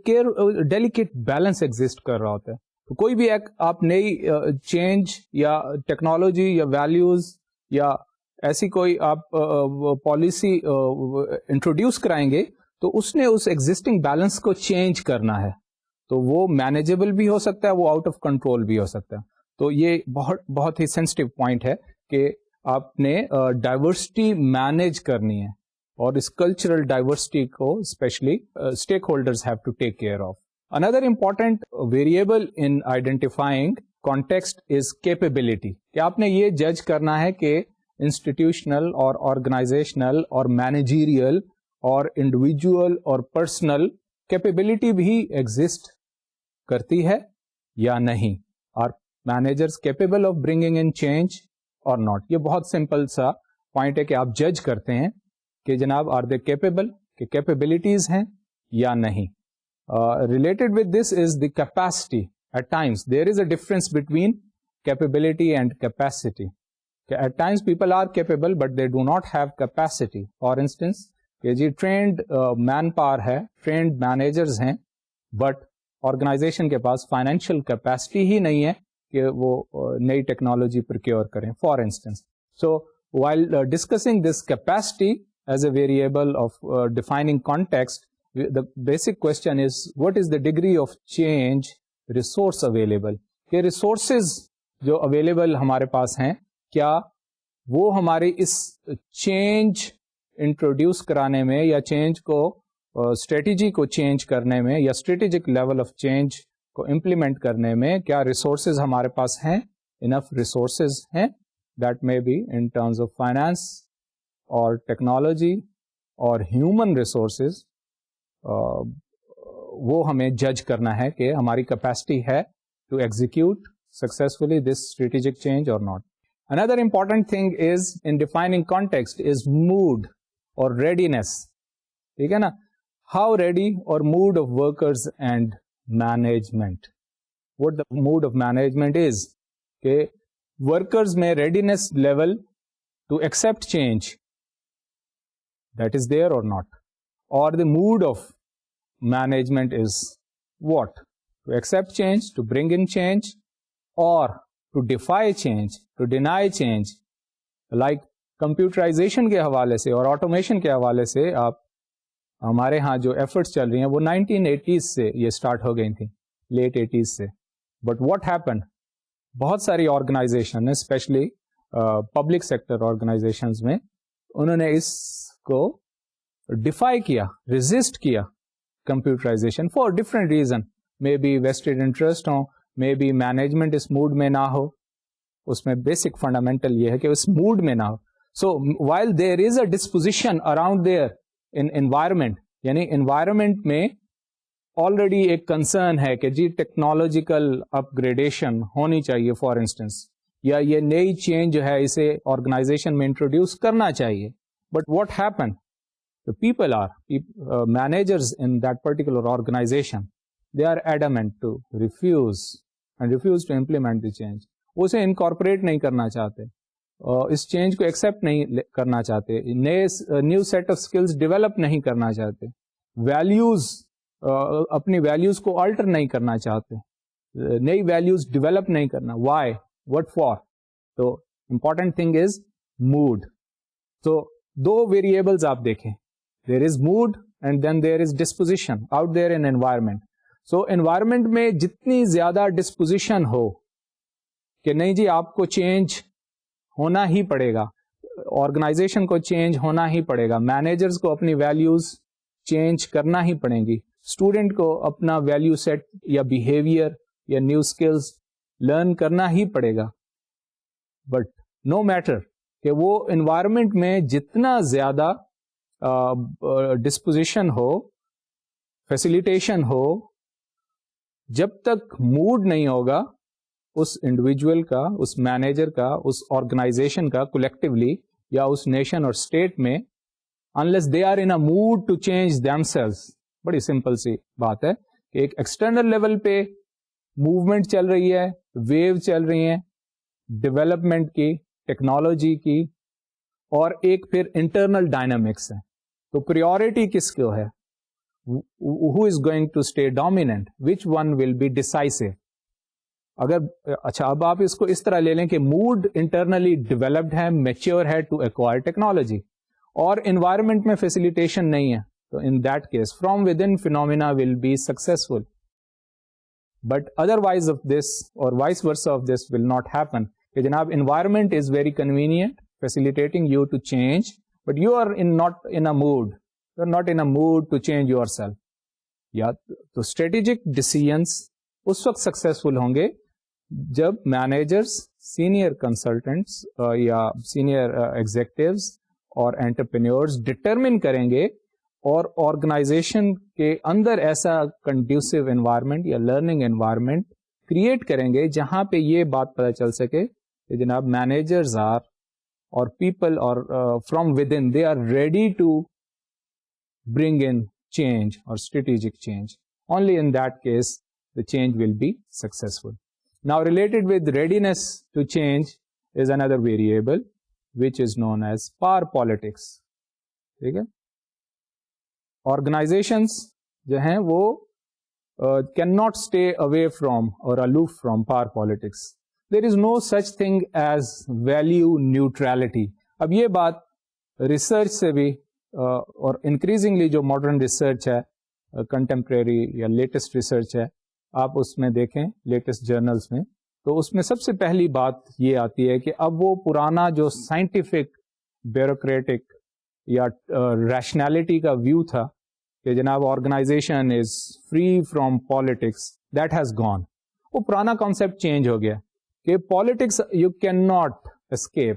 Speaker 1: delicate balance exist کر رہا ہوتا ہے. تو کوئی بھی ایک آپ نئی چینج یا ٹیکنالوجی یا ویلیوز یا ایسی کوئی آپ پالیسی انٹروڈیوس کرائیں گے تو اس نے اس ایگزسٹنگ بیلنس کو چینج کرنا ہے. تو وہ مینیجیبل بھی ہو سکتا ہے, وہ آؤٹ آف کنٹرول بھی ہو سکتا ہے. تو یہ بہت ہی سینسٹیو پوائنٹ ہے کہ آپ نے ڈائیورسٹی مینیج کرنی ہے, اور اس کلچرل ڈائیورسٹی کو especially stakeholders have to take care of. Another important variable in identifying context is capability, کہ آپ نے یہ جج کرنا ہے کہ انسٹیٹیوشنل اور آرگنائزیشنل اور مینیجیریل اور انڈیویجول اور پرسنل کیپیبلٹی بھی ایگزسٹ کرتی ہے یا نہیں. Are managers capable of bringing in change اور ناٹ. یہ بہت سمپل سا پوائنٹ ہے کہ آپ جج کرتے ہیں کہ جناب آر دے کیپیبل, کہ کیپیبلٹیز ہیں یا نہیں. Related with this is the capacity. At times there is a difference between capability and capacity. At times people are capable but they do not have capacity. For instance کہ جی trained manpower ہے, trained managers ہیں, but organization کے پاس financial capacity ہی نہیں ہے کہ وہ نئی ٹیکنالوجی پروکیور کریں. For instance, so while discussing this capacity as a variable of defining context, the basic question is what is the degree of change resource available. کہ resources جو available ہمارے پاس ہیں, کیا وہ ہماری اس change introduce کرانے میں یا change کو strategy کو change کرنے میں یا strategic level of change کو implement کرنے میں کیا resources ہمارے پاس ہیں, enough resources ہیں. That may be in terms of finance or technology or human resources. وہ ہمیں جج کرنا ہے کہ ہماری کیپیسٹی ہے to execute successfully this strategic change اور not. Another important thing is in defining context is mood or readiness. ٹھیک ہے نا, how ready or mood of workers and management. What the mood of management is, کہ workers میں readiness level to accept change that is there or not, اور the mood of management is what, to accept change, to bring in change, اور to defy change, to deny change. Like computerization کے حوالے سے اور automation کے حوالے سے آپ ہمارے ہاں جو ایفرٹس چل رہی ہیں وہ 1980s سے یہ اسٹارٹ ہو گئی تھیں, لیٹ 80s سے. بٹ واٹ ہیپنڈ, بہت ساری organization specially public sector organizations میں انہوں نے اس کو ڈیفائی کیا, ریزسٹ کیا computerization for different reason. May be vested interest ہوں, مے بی مینجمنٹ اس موڈ میں نہ ہو. اس میں بیسک فنڈامنٹل یہ ہے کہ اس موڈ میں نہ ہو. So while there is a disposition around there in environment, یعنی انوائرمنٹ میں آلریڈی ایک کنسرن ہے کہ جی ٹیکنالوجیکل اپ گریڈیشن ہونی چاہیے فار انسٹنس, یا یہ نئی چینج جو ہے اسے آرگنائزیشن میں انٹروڈیوس کرنا چاہیے. But what happen, the people are managers in that particular organization, they are adamant to refuse to implement the change. اسے انکارپوریٹ نہیں کرنا چاہتے, اس چینج کو ایکسپٹ نہیں کرنا چاہتے, new set of skills develop نہیں کرنا چاہتے, ویلیوز اپنی ویلیوز کو آلٹر نہیں کرنا چاہتے, نئی ویلیوز ڈیولپ نہیں کرنا. Why, what for. تو امپورٹنٹ تھنگ از موڈ. تو دو ویریبلز آپ دیکھیں, there is mood and then there is disposition out there in environment. So environment میں جتنی زیادہ ڈسپوزیشن ہو کہ نہیں جی آپ کو چینج ہونا ہی پڑے گا, آرگنائزیشن کو چینج ہونا ہی پڑے گا, مینیجرز کو اپنی ویلیوز چینج کرنا ہی پڑیں گی, اسٹوڈنٹ کو اپنا ویلیو سیٹ یا بیہیویئر یا نیو اسکلز لرن کرنا ہی پڑے گا. بٹ نو میٹر کہ وہ انوائرمنٹ میں جتنا زیادہ ڈسپوزیشن ہو, فیسیلیٹیشن ہو, جب تک موڈ نہیں ہوگا اس انڈیویجول کا, اس مینیجر کا, اس آرگنائزیشن کا کولیکٹیولی یا اس نیشن اور اسٹیٹ میں, unless they are in a mood to change themselves. بڑی سمپل سی بات ہے کہ ایک ایکسٹرنل لیول پہ موومنٹ چل رہی ہے, ویو چل رہی ہیں ڈیولپمنٹ کی, ٹیکنالوجی کی, اور ایک پھر انٹرنل ڈائنامکس ہے. تو پریورٹی کس کو ہے, who is going to stay dominant, which one will be decisive. اگر اچھا اب آپ اس کو اس طرح لے لیں کہ موڈ انٹرنلی ڈیولپڈ ہے, میچیور ہے ٹو ایکوائر ٹیکنالوجی, اور انوائرمنٹ میں فیسیلیٹیشن نہیں ہے, تو in that case from within phenomena will be successful. But otherwise of this or vice versa of this will not happen کہ جناب environment is very convenient facilitating you to change, but you are not in a mood. You are not in a mood to change yourself. یا تو strategic decisions اس وقت successful ہوں گے جب managers, senior consultants یا senior executives اور entrepreneurs determine کریں گے اور organization کے اندر ایسا conducive environment یا learning environment create کریں گے جہاں پہ یہ بات پتہ چل سکے کہ جناب managers are or people or from within, they are ready to bring in change or strategic change. Only in that case the change will be successful. Now related with readiness to change is another variable which is known as power politics. ٹھیک ہے, organizations جو ہیں وہ cannot stay away from or aloof from power politics. There is no such thing as value neutrality. اب یہ بات research سے بھی اور انکریزنگلی جو ماڈرن ریسرچ ہے, کنٹمپریری یا لیٹسٹ ریسرچ ہے, آپ اس میں دیکھیں لیٹسٹ جرنلس میں, تو اس میں سب سے پہلی بات یہ آتی ہے کہ اب وہ پرانا جو سائنٹیفک بیوروکریٹک یا ریشنالٹی کا ویو تھا کہ جناب organization is free from politics, that has gone. وہ پرانا کانسیپٹ چینج ہو گیا کہ politics you can not escape.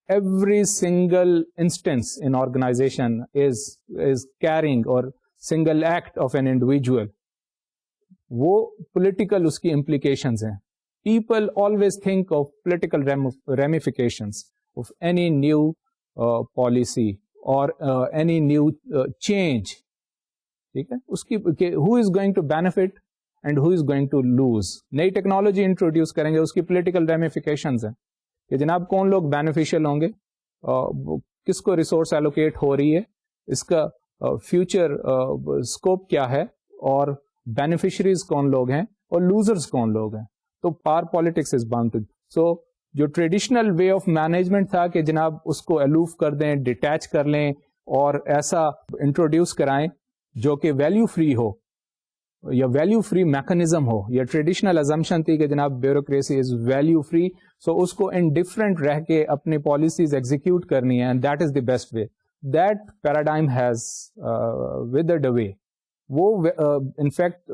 Speaker 1: Every single instance in organization is carrying or single act of an individual, وہ پولیٹیکل اس کی امپلیکیشنز ہیں. People always think of political ramifications of any new policy or any new change. ٹھیک ہے, اس کی ہو is going to benefit and who is going to lose. نئی technology introduce کریں گے, اس کی پولیٹیکل ریمیفیکیشنز ہیں کہ جناب کون لوگ بینیفیشیل ہوں گے, کس کو ریسورس ایلوکیٹ ہو رہی ہے, اس کا فیوچر اسکوپ کیا ہے, اور بینیفیشریز کون لوگ ہیں اور لوزرز کون لوگ ہیں. تو power politics is bound to. So جو ٹریڈیشنل وے آف مینجمنٹ تھا کہ جناب اس کو الوف کر دیں, ڈیٹیچ کر لیں اور ایسا انٹروڈیوس کرائیں جو کہ ویلیو فری ہو یا ویلیو فری میکنزم ہو, یا ٹریڈیشنل ازمپشن تھی کہ جناب bureaucracy is value free, so اس کو انڈیفرنٹ رہ کے اپنی پالیسیز ایگزیکیوٹ کرنی ہے, and that is the best way. That paradigm has withered away. وہ انفیکٹ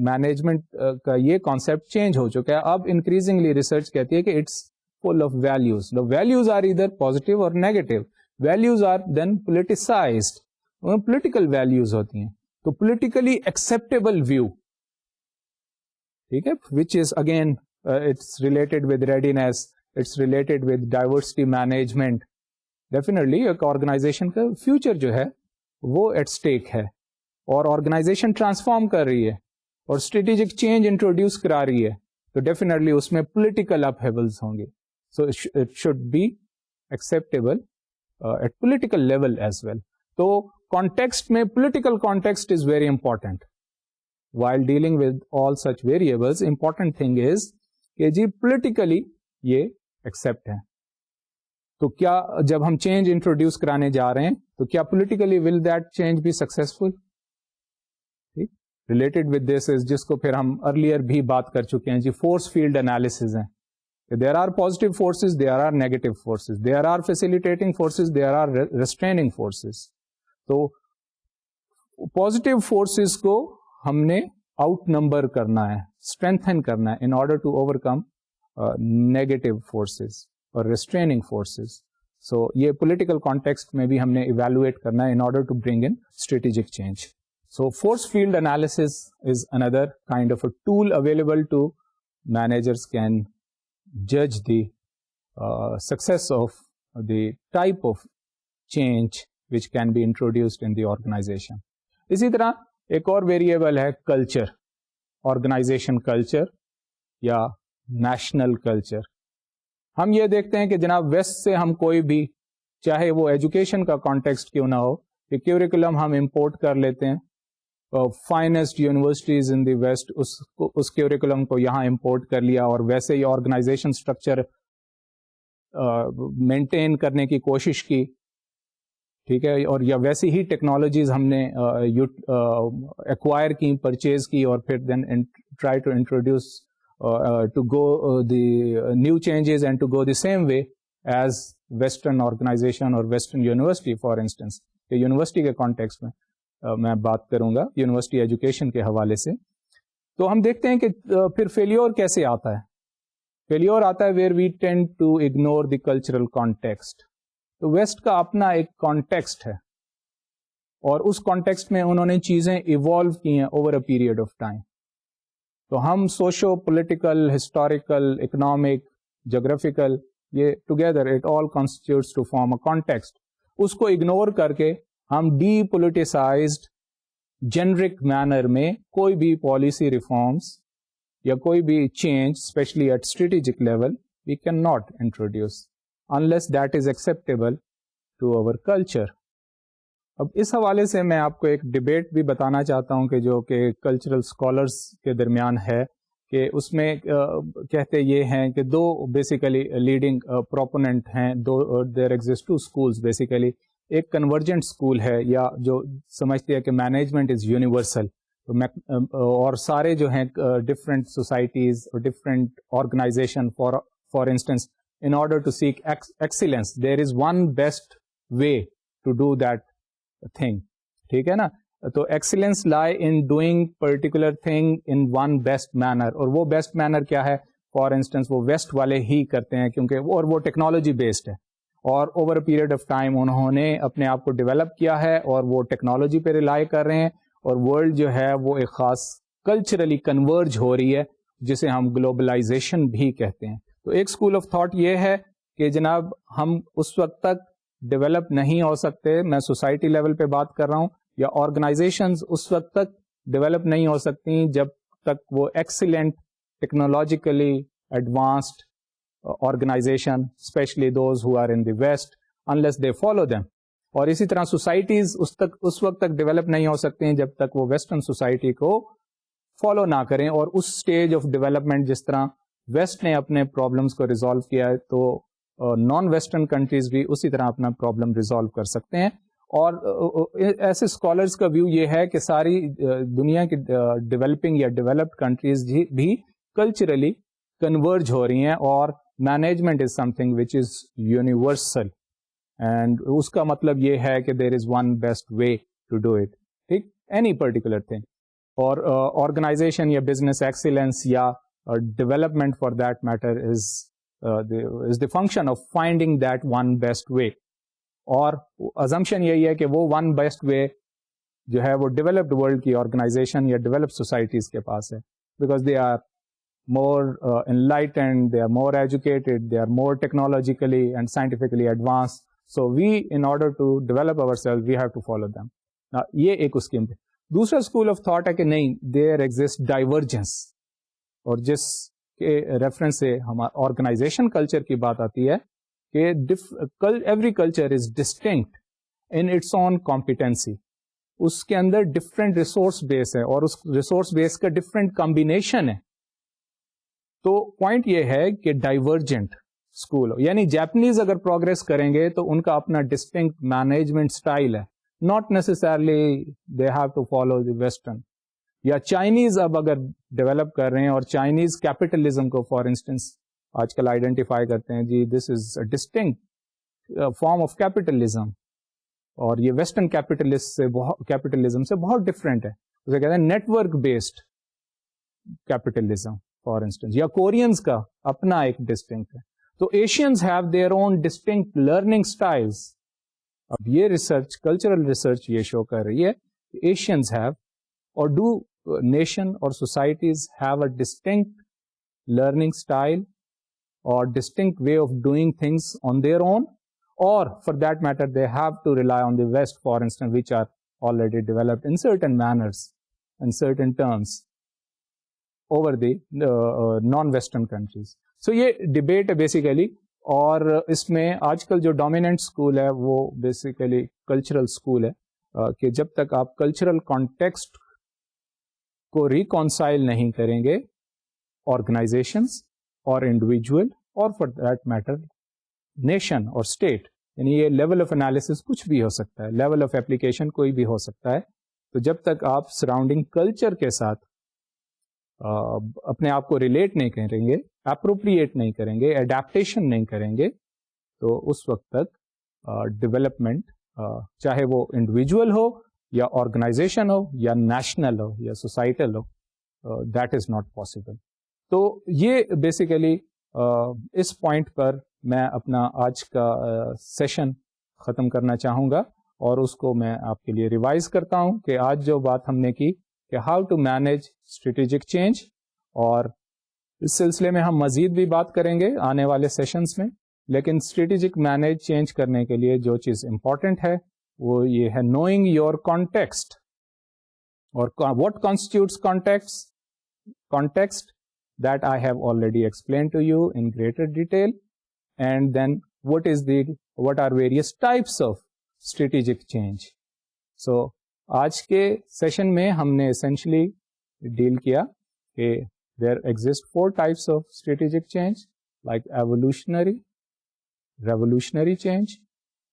Speaker 1: مینجمنٹ کا یہ کانسیپٹ چینج ہو چکا ہے. اب انکریزنگلی ریسرچ کہتی ہے کہ it's full of values. The values are either positive اور negative. Values are then politicised, political values ہوتی ہیں. تو پولیٹیکلی ایکسپٹیبل ویو, ٹھیک ہے, which is again it's related with readiness, it's related with diversity management. Definitely ایک organisation کا future جو ہے وہ ایٹ اسٹیک ہے, اور آرگنائزیشن ٹرانسفارم کر رہی ہے اور اسٹریٹجک چینج انٹروڈیوس کرا رہی ہے, تو ڈیفینیٹلی اس میں پولیٹیکل اپ ہیولس ہوں گے. So it should be acceptable at political level as well. تو کانٹیکسٹ میں political context is very important while dealing with all such variables. Important thing is کہ جی پولیٹیکلی یہ ایکسپٹ ہے. تو کیا جب ہم چینج انٹروڈیوس کرانے جا رہے ہیں تو کیا politically will that change be successful. Related with this is, جس کو پھر ہم ارلیئر بھی بات کر چکے ہیں, جی فورس فیلڈ انالیسز ہیں. There are positive forces, there are negative forces, there are facilitating forces, there are restraining forces. تو پازیٹیو فورسز کو ہم نے آؤٹ نمبر کرنا ہے, اسٹرینتھن کرنا ہے, in order to overcome negative forces اور ریسٹریننگ فورسز. سو یہ پولیٹیکل کانٹیکسٹ میں بھی ہم نے ایویلویٹ کرنا ہے in order to bring in strategic change. So force field analysis is another kind of a tool available to managers can judge the success of the type of change which can be introduced in the organization. اسی طرح ایک اور variable ہے culture, organization culture یا national culture. ہم یہ دیکھتے ہیں کہ جناب ویسٹ سے ہم کوئی بھی, چاہے وہ ایجوکیشن کا کانٹیکسٹ کیوں نہ ہو, کہ کیوریکولم ہم امپورٹ کر لیتے ہیں, finest universities in the west, اس کیوریکولم کو یہاں امپورٹ کر لیا اور ویسے ہی آرگنائزیشن اسٹرکچر مینٹین کرنے کی کوشش کی, ٹھیک ہے, اور یا ویسی ہی ٹیکنالوجیز ہم نے ایکوائر کی, پرچیز کی, اور پھر then try to introduce to go the new changes and to go the same way as western organization اور ویسٹرن یونیورسٹی. فار انسٹنس کہ یونیورسٹی کے کانٹیکسٹ میں بات کروں گا, یونیورسٹی ایجوکیشن کے حوالے سے, تو ہم دیکھتے ہیں کہ پھر فیلیور کیسے آتا ہے. فیلیور آتا ہے where we tend to ignore the cultural context. تو ویسٹ کا اپنا ایک کانٹیکسٹ ہے, اور اس کانٹیکسٹ میں انہوں نے چیزیں ایوالو کی ہیں over a period of time. تو ہم سوشو پولیٹیکل, ہسٹوریکل, اکنامک, جغرافیکل, یہ together it all constitutes to form a context. اس کو اگنور کر کے ہم ڈی پولیٹیسائزڈ جنرک مینر میں کوئی بھی پالیسی ریفارمس یا کوئی بھی change, especially at strategic level, we can not introduce unless that is acceptable to our culture. اب اس حوالے سے میں آپ کو ایک ڈبیٹ بھی بتانا چاہتا ہوں کہ جو کہ کلچرل اسکالرس کے درمیان ہے, کہ اس میں کہتے یہ ہیں کہ دو بیسیکلی لیڈنگ پروپوننٹ ہیں, دو دیر ایگزسٹ ٹو اسکولس بیسیکلی. ایک کنورجنٹ اسکول ہے, یا جو سمجھتی ہے کہ مینجمنٹ از یونیورسل, اور سارے جو ہیں ڈفرینٹ سوسائٹیز اور different organization, for instance in order to seek excellence, there is one best way to do that thing. ٹھیک ہے نا, تو excellence lie in doing particular thing in one best manner. اور وہ best manner کیا ہے, for instance وہ west والے ہی کرتے ہیں, کیونکہ وہ ٹیکنالوجی بیسڈ ہے, اور over a period of time انہوں نے اپنے آپ کو ڈیولپ کیا ہے, اور وہ ٹیکنالوجی پہ ریلائی کر رہے ہیں, اور ورلڈ جو ہے وہ ایک خاص کلچرلی کنورج ہو رہی ہے, جسے ہم گلوبلائزیشن بھی کہتے ہیں. تو ایک اسکول آف تھاٹ یہ ہے کہ جناب ہم اس وقت تک ڈیولپ نہیں ہو سکتے, میں سوسائٹی لیول پہ بات کر رہا ہوں, یا آرگنائزیشنز اس وقت تک ڈیولپ نہیں ہو سکتی جب تک وہ excellent technologically advanced organization, especially those who are in the west, unless they follow them. اور اسی طرح سوسائٹیز اس وقت تک ڈیولپ نہیں ہو سکتی ہیں جب تک وہ ویسٹرن سوسائٹی کو فالو نہ کریں. اور اس اسٹیج آف ڈیولپمنٹ جس طرح ویسٹ نے اپنے پرابلمس کو ریزالو کیا ہے, تو نان ویسٹرن کنٹریز بھی اسی طرح اپنا پرابلم ریزالو کر سکتے ہیں. اور ایسے اسکالرس کا ویو یہ ہے کہ ساری دنیا کی ڈیولپنگ یا ڈیولپڈ کنٹریز بھی کلچرلی کنورج ہو رہی ہیں, اور management is something which is universal, and اس کا مطلب یہ ہے کہ there is one best way to do it, ٹھیک, اینی پرٹیکولر تھنگ. اور آرگنائزیشن یا بزنس ایکسیلنس یا development for that matter is the function of finding that one best way. اور assumption یہی ہے کہ وہ one best way جو ہے وہ developed world کی organization یا developed societies کے پاس ہے, because they are more enlightened, they are more educated, they are more technologically and scientifically advanced. So we, in order to develop ourselves, we have to follow them. یہ ایک اس کی. دوسرا school of thought ہے کہ نہیں, there exists divergence. اور جس کے ریفرنس سے ہمارا آرگنائزیشن کلچر کی بات آتی ہے کہ every culture is distinct in its own competency. اس کے اندر ڈفرینٹ ریسورس بیس ہے, اور اس ریسورس بیس کا ڈفرینٹ کمبینیشن ہے. تو پوائنٹ یہ ہے کہ ڈائیورجنٹ اسکول, یعنی جیپنیز اگر پروگرس کریں گے تو ان کا اپنا ڈسٹنکٹ مینجمنٹ اسٹائل ہے, not necessarily they have to follow the western. یا چائنیز اب اگر ڈیولپ کر رہے ہیں, اور چائنیز کیپٹلزم کو فار انسٹنس آج کل آئیڈینٹیفائی کرتے ہیں, جی this is a distinct form of capitalism, اور یہ ویسٹرن کیپٹلزم سے بہت ڈفرینٹ ہے. اسے کہتے ہیں network based capitalism for instance, یا کورینز کا اپنا ایک ڈسٹنکٹ ہے. تو Asians have their own distinct learning styles. اب یہ ریسرچ, کلچرل ریسرچ یہ شو کر رہی ہے کہ Asians have, or do nation or societies have a distinct learning style or distinct way of doing things on their own, or for that matter they have to rely on the West, for instance, which are already developed in certain manners. in certain terms over the non-Western countries. So یہ debate ہے basically, اور اس میں آج کل جو dominant school ہے وہ بیسیکلی کلچرل اسکول ہے, کہ جب تک آپ کلچرل کانٹیکسٹ کو ریکانسائل نہیں کریں گے آرگنائزیشنس اور انڈیویجول اور فار دیٹ میٹر نیشن اور اسٹیٹ, یعنی یہ لیول آف انالیسس کچھ بھی ہو سکتا ہے, لیول آف اپلیکیشن کوئی بھی ہو سکتا ہے, تو جب تک آپ سراؤنڈنگ کلچر کے ساتھ اپنے آپ کو ریلیٹ نہیں کریں گے, اپروپریٹ نہیں کریں گے, اڈیپٹیشن نہیں کریں گے, تو اس وقت تک ڈیولپمنٹ چاہے وہ انڈیویجول ہو یا آرگنائزیشن ہو یا نیشنل ہو یا societal who, that is not possible. تو یہ بیسیکلی اس پوائنٹ پر میں اپنا آج کا سیشن ختم کرنا چاہوں گا, اور اس کو میں آپ کے لیے ریوائز کرتا ہوں کہ آج جو بات ہم نے کی کہ how to manage strategic change, اور اس سلسلے میں ہم مزید بھی بات کریں گے آنے والے سیشنز میں. لیکن اسٹریٹجک مینیج چینج کرنے کے لیے جو چیز امپورٹنٹ ہے وہ یہ ہے نوئنگ یور کانٹیکسٹ, اور what constitutes context that I have already explained to you in greater detail, and then what are various types of strategic change. So آج کے سیشن میں ہم نے essentially ڈیل کیا کہ there exist 4 types of strategic change, like evolutionary, revolutionary change,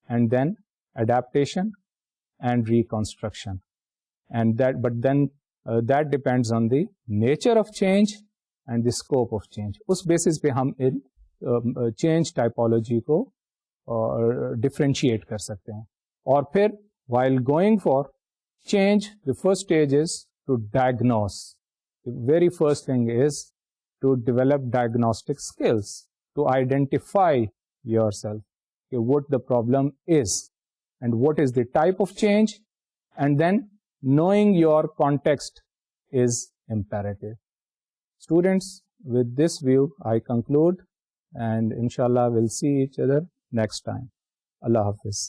Speaker 1: and then adaptation and reconstruction. And that depends on the nature of change and the scope of change. اس basis پہ ہم change typology کو differentiate کر سکتے ہیں. اور پھر while going for change, the first stage is to diagnose. The very first thing is to develop diagnostic skills, to identify yourself, what the problem is and what is the type of change, and then knowing your context is imperative. Students, with this view, I conclude, and inshallah we'll see each other next time. Allah Hafiz.